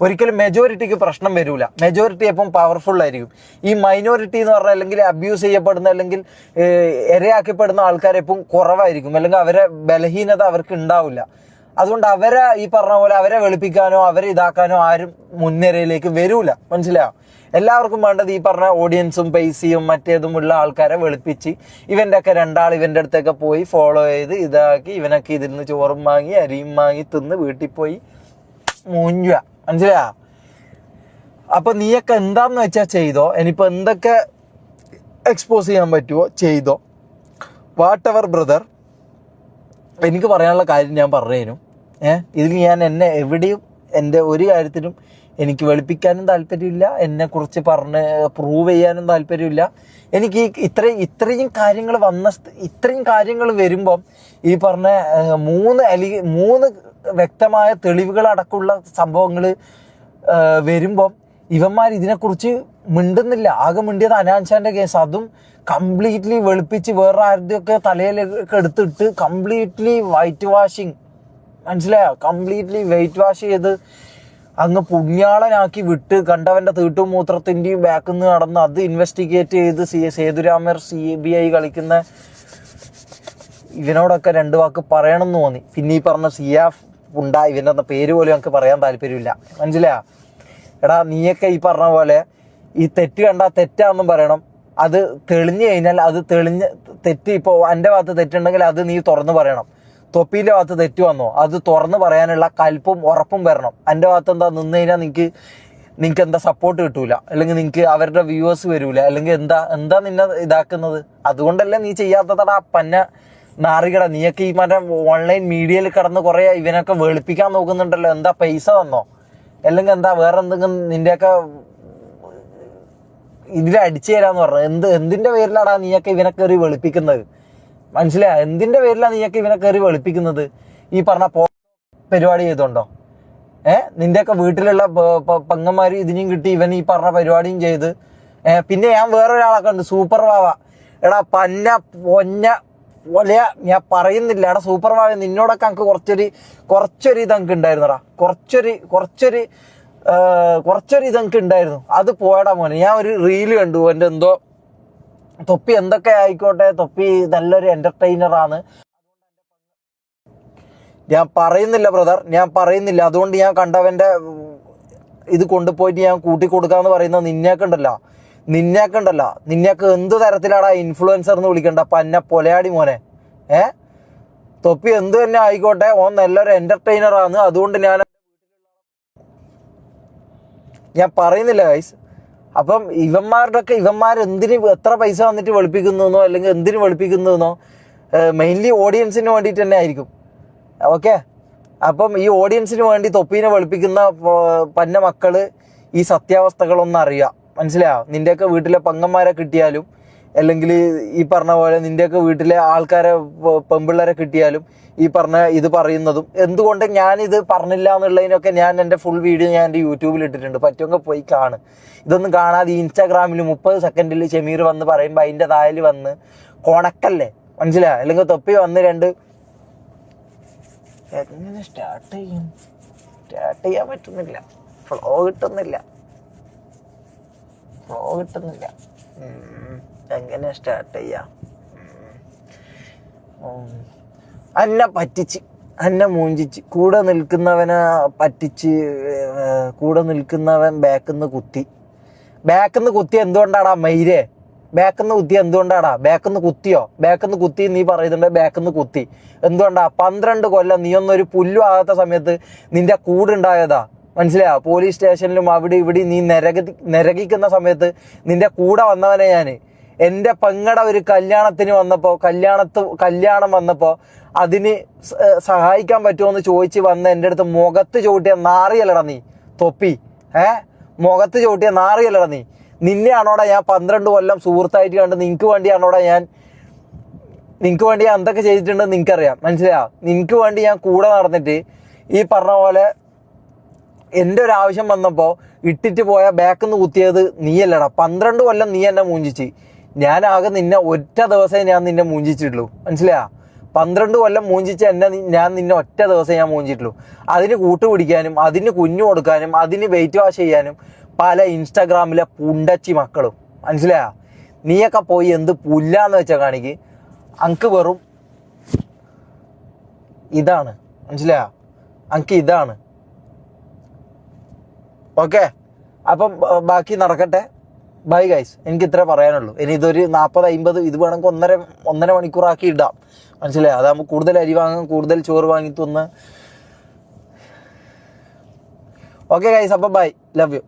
ഒരിക്കലും മെജോറിറ്റിക്ക് പ്രശ്നം വരൂല. മെജോറിറ്റി എപ്പം പവർഫുൾ ആയിരിക്കും. ഈ മൈനോറിറ്റി എന്ന് പറഞ്ഞാൽ അല്ലെങ്കിൽ അബ്യൂസ് ചെയ്യപ്പെടുന്ന അല്ലെങ്കിൽ ഇരയാക്കപ്പെടുന്ന ആൾക്കാരെപ്പം കുറവായിരിക്കും. അല്ലെങ്കിൽ അവരെ ബലഹീനത അവർക്ക് ഉണ്ടാവില്ല. അതുകൊണ്ട് അവരെ ഈ പറഞ്ഞ പോലെ അവരെ വെളുപ്പിക്കാനോ അവരെ ഇതാക്കാനോ ആരും മുൻനിരയിലേക്ക് വരൂല. മനസ്സിലായോ? എല്ലാവർക്കും വേണ്ടത് ഈ പറഞ്ഞ ഓഡിയൻസും പൈസയും മറ്റേതും ഉള്ള ആൾക്കാരെ വെളുപ്പിച്ച് ഇവന്റെ ഒക്കെ 2 ആൾ ഇവന്റെ അടുത്തൊക്കെ പോയി ഫോളോ ചെയ്ത് ഇതാക്കി ഇവനൊക്കെ ഇതിൽ നിന്ന് ചോറും വാങ്ങി അരിയും വാങ്ങി തിന്ന് വീട്ടിൽ പോയി മൂഞ്ചുക. മനസ്സിലാ? അപ്പൊ നീയൊക്കെ എന്താന്ന് വെച്ചാ ചെയ്തോ. ഇനിയിപ്പോ എന്തൊക്കെ എക്സ്പോസ് ചെയ്യാൻ പറ്റുമോ ചെയ്തോ. വാട്ട് എവർ ബ്രദർ, എനിക്ക് പറയാനുള്ള കാര്യം ഞാൻ പറഞ്ഞു. ഇതിൽ ഞാൻ എന്നെ എവിടെയും എൻ്റെ ഒരു കാര്യത്തിനും എനിക്ക് വെളുപ്പിക്കാനും താല്പര്യമില്ല, എന്നെക്കുറിച്ച് പറഞ്ഞ് പ്രൂവ് ചെയ്യാനും താല്പര്യമില്ല. എനിക്ക് ഇത്രയും കാര്യങ്ങൾ വരുമ്പം ഈ പറഞ്ഞ 3 വ്യക്തമായ തെളിവുകളടക്കമുള്ള സംഭവങ്ങൾ വരുമ്പം ഇവന്മാർ ഇതിനെക്കുറിച്ച് മിണ്ടുന്നില്ല. ആകെ മിണ്ടിയത് അനാൻഷാന്റെ കേസ്, അതും കംപ്ലീറ്റ്ലി വെളുപ്പിച്ച് വേറെ ആരുടെയൊക്കെ തലയിലൊക്കെ എടുത്തിട്ട് കംപ്ലീറ്റ്ലി വൈറ്റ് വാഷിങ്, മനസ്സിലായോ? കംപ്ലീറ്റ്ലി വൈറ്റ് വാഷ് ചെയ്ത് അങ്ങ് പുണ്യാളനാക്കി വിട്ട് കണ്ടവന്റെ തീട്ടും മൂത്രത്തിന്റെയും ബാക്കിൽ നിന്ന് നടന്ന് അത് ഇൻവെസ്റ്റിഗേറ്റ് ചെയ്ത് സേതുരാമർ CBI കളിക്കുന്ന ഇവനോടൊക്കെ 2 വാക്ക് പറയണമെന്ന് തോന്നി. പിന്നെ ഈ പറഞ്ഞ സിയാഫ് ഉണ്ടായി, ഇവൻ്റെ പേര് പോലും ഞങ്ങൾക്ക് പറയാൻ താല്പര്യമില്ല, മനസ്സിലായോ? എടാ നീയൊക്കെ ഈ പറഞ്ഞ പോലെ ഈ തെറ്റ് കണ്ടാൽ തെറ്റാന്നും പറയണം. അത് തെളിഞ്ഞു കഴിഞ്ഞാൽ അത് തെറ്റ്, ഇപ്പോൾ എൻ്റെ ഭാഗത്ത് തെറ്റുണ്ടെങ്കിൽ അത് നീ തുറന്ന് പറയണം. തൊപ്പീൻ്റെ ഭാഗത്ത് തെറ്റ് വന്നോ അത് തുറന്ന് പറയാനുള്ള കൽപ്പും ഉറപ്പും വരണം. എൻ്റെ ഭാഗത്ത് എന്താ നിന്ന് കഴിഞ്ഞാൽ നിങ്ങൾക്ക് എന്താ സപ്പോർട്ട് കിട്ടൂല, അല്ലെങ്കിൽ നിങ്ങൾക്ക് അവരുടെ വ്യൂവേഴ്സ് വരൂല, അല്ലെങ്കിൽ എന്താ നിന്നെ ഇതാക്കുന്നത്? അതുകൊണ്ടല്ലേ നീ ചെയ്യാത്തതടാ പന്ന നാറികട. നീയൊക്കെ ഈ മറ്റേ ഓൺലൈൻ മീഡിയയിൽ കിടന്ന് കുറേ ഇവനൊക്കെ വെളുപ്പിക്കാൻ നോക്കുന്നുണ്ടല്ലോ. എന്താ പൈസ തന്നോ, അല്ലെങ്കിൽ എന്താ വേറെ എന്തെങ്കിലും നിന്റെയൊക്കെ ഇതിൽ അടിച്ചു തരാന്ന് പറഞ്ഞു? എന്തിന്റെ പേരിലാടാ നീയൊക്കെ ഇവനെ കയറി വെളുപ്പിക്കുന്നത്? മനസ്സിലായ? എന്തിന്റെ പേരിലാണ് നീയൊക്കെ ഇവനെ കയറി വെളുപ്പിക്കുന്നത്? ഈ പറഞ്ഞ പരിപാടി ചെയ്തോണ്ടോ? നിന്റെയൊക്കെ വീട്ടിലുള്ള പെങ്ങന്മാര് ഇതിനും കിട്ടി, ഇവൻ ഈ പറഞ്ഞ പരിപാടിയും ചെയ്ത്. പിന്നെ ഞാൻ വേറൊരാളൊക്കെ ഉണ്ട്, സൂപ്പർ വാവ. എടാ പന്ന പൊന്ന ഒലയ, ഞാൻ പറയുന്നില്ല. എടാ സൂപ്പർ വാവ, നിന്നോടൊക്കെ എനിക്ക് കുറച്ചൊരു ഇതെനിക്ക് ഉണ്ടായിരുന്നടാ, കുറച്ചൊരു ഇതെനിക്ക് ഉണ്ടായിരുന്നു. അത് പോയടാ മോനെ. ഞാൻ ഒരു റീല് കണ്ടു, എൻ്റെ എന്തോ തൊപ്പി എന്തൊക്കെ ആയിക്കോട്ടെ, തൊപ്പി നല്ലൊരു എന്റർടൈനറാണ്. ഞാൻ പറയുന്നില്ല ബ്രദർ, ഞാൻ പറയുന്നില്ല. അതുകൊണ്ട് ഞാൻ കണ്ടവന്റെ ഇത് കൊണ്ടുപോയിട്ട് ഞാൻ കൂട്ടിക്കൊടുക്കാന്ന് പറയുന്നത് നിന്നേക്കുണ്ടല്ല എന്ത് തരത്തിലാടാ ഇൻഫ്ലുവൻസർ എന്ന് വിളിക്കണ്ട പന്ന പൊലയാടി മോനെ. തൊപ്പി എന്ത് തന്നെ ആയിക്കോട്ടെ, ഓൻ നല്ലൊരു എന്റർടൈനറാണ്. അതുകൊണ്ട് ഞാൻ പറയുന്നില്ല ഗൈസ്. അപ്പം ഇവന്മാർ എത്ര പൈസ വന്നിട്ട് വെളുപ്പിക്കുന്നോ, അല്ലെങ്കിൽ എന്തിനു വെളുപ്പിക്കുന്നോ, മെയിൻലി ഓഡിയൻസിന് വേണ്ടിയിട്ട് തന്നെ ആയിരിക്കും. ഓക്കെ, അപ്പം ഈ ഓഡിയൻസിന് വേണ്ടി തൊപ്പീനെ വെളുപ്പിക്കുന്ന പന്ന മക്കള് ഈ സത്യാവസ്ഥകളൊന്നും അറിയാം, മനസ്സിലായോ? നിന്റെയൊക്കെ വീട്ടിലെ പെങ്ങന്മാരെ കിട്ടിയാലും, അല്ലെങ്കിൽ ഈ പറഞ്ഞ പോലെ നിന്റെയൊക്കെ വീട്ടിലെ ആൾക്കാരെ പെമ്പിള്ളേരെ കിട്ടിയാലും ഈ പറഞ്ഞ ഇത് പറയുന്നതും എന്തുകൊണ്ട് ഞാനിത് പറഞ്ഞില്ല എന്നുള്ളതിനൊക്കെ ഞാൻ എൻ്റെ ഫുൾ വീഡിയോ ഞാൻ എൻ്റെ യൂട്യൂബിൽ ഇട്ടിട്ടുണ്ട്. പറ്റുമെങ്കിൽ പോയി കാണും. ഇതൊന്നും കാണാതെ ഇൻസ്റ്റാഗ്രാമിൽ 30 സെക്കൻഡിൽ ഷമീർ വന്ന് പറയുമ്പോൾ അതിൻ്റെ താഴെ വന്ന് കൊണക്കല്ലേ, മനസ്സിലായോ? അല്ലെങ്കിൽ തൊപ്പി വന്ന് എങ്ങനെ സ്റ്റാർട്ട് ചെയ്യാൻ പറ്റുന്നില്ല, ഫ്ലോ കിട്ടുന്നില്ല. എങ്ങനെ സ്റ്റാർട്ട് ചെയ്യാം? അന്നെ പറ്റിച്ച്, അന്നെ മൂഞ്ചിച്ച്, കൂടെ നിൽക്കുന്നവനെ പറ്റിച്ച്, കൂടെ നിൽക്കുന്നവൻ ബാക്കിന്ന് കുത്തി എന്തുകൊണ്ടാടാ മൈരേ? ബാക്കിന്ന് കുത്തി എന്തുകൊണ്ടാടാ? ബാക്കിന്ന് കുത്തി നീ പറയുന്നുണ്ട്. ബാക്കിന്ന് കുത്തി എന്തുകൊണ്ടാ? 12 കൊല്ലം നീ ഒന്നൊരു പുല്ലും ആകാത്ത സമയത്ത് നിന്റെ കൂടുണ്ടായതാ, മനസ്സിലായോ? പോലീസ് സ്റ്റേഷനിലും അവിടെ ഇവിടെ നീ നരകിക്കുന്ന സമയത്ത് നിന്റെ കൂടെ വന്നവനെ ഞാൻ. എൻ്റെ പെങ്ങടെ ഒരു കല്യാണം വന്നപ്പോൾ അതിന് സഹായിക്കാൻ പറ്റുമോ എന്ന് ചോദിച്ച് വന്ന് എൻ്റെ അടുത്ത് മുഖത്ത് ചവിട്ടിയ നാറിയല്ലടാ നീ തൊപ്പി. മുഖത്ത് ചവിട്ടിയ നാറിയല്ലടാ നീ. നിന്നെയാണോടാ ഞാൻ 12 കൊല്ലം സുഹൃത്തായിട്ട് കണ്ട് നിനക്ക് വേണ്ടി ഞാൻ എന്തൊക്കെ ചെയ്തിട്ടുണ്ടെന്ന് നിനക്കറിയാം, മനസ്സിലായോ? നിനക്ക് വേണ്ടി ഞാൻ കൂടെ നടന്നിട്ട് ഈ പറഞ്ഞ പോലെ എൻ്റെ ഒരു ആവശ്യം വന്നപ്പോൾ ഇട്ടിട്ട് പോയ ബാക്കിന്ന് കുത്തിയത് നീയല്ലടാ. 12 കൊല്ലം നീ എന്നെ മൂഞ്ചിച്ച്. ഞാനാകെ നിന്നെ ഒറ്റ ദിവസമേ ഞാൻ നിന്നെ മൂഞ്ചിച്ചിട്ടുള്ളൂ, മനസ്സിലായോ? 12 കൊല്ലം മൂഞ്ചിച്ച് ഞാൻ നിന്നെ ഒറ്റ ദിവസം ഞാൻ മൂഞ്ചിട്ടുള്ളൂ. അതിന് കൂട്ടുപിടിക്കാനും അതിന് കുഞ്ഞു കൊടുക്കാനും അതിന് വെയിറ്റ് വാഷ് ചെയ്യാനും പല ഇൻസ്റ്റാഗ്രാമിലെ പുണ്ടച്ചി മക്കളും, മനസ്സിലായോ? നീയൊക്കെ പോയി എന്ത് പുല്ലാന്ന് വെച്ചാൽ കാണിക്ക്. അങ്ക് വെറും ഇതാണ്, മനസ്സിലായോ? അങ്ക് ഇതാണ്. ഓക്കെ, അപ്പം ബാക്കി നടക്കട്ടെ. ബൈ ഗൈസ്, എനിക്ക് ഇത്രേ പറയാനുള്ളൂ. ഇനി ഇതൊരു 40-50 ഇത് വേണമെങ്കിൽ 1.5 മണിക്കൂറാക്കി ഇടാം, മനസ്സിലായോ? അതാകുമ്പോൾ കൂടുതൽ അരി വാങ്ങും, കൂടുതൽ ചോറ് വാങ്ങി തിന്ന്. ഓക്കെ ഗൈസ്, അപ്പം ബൈ, ലവ് യു.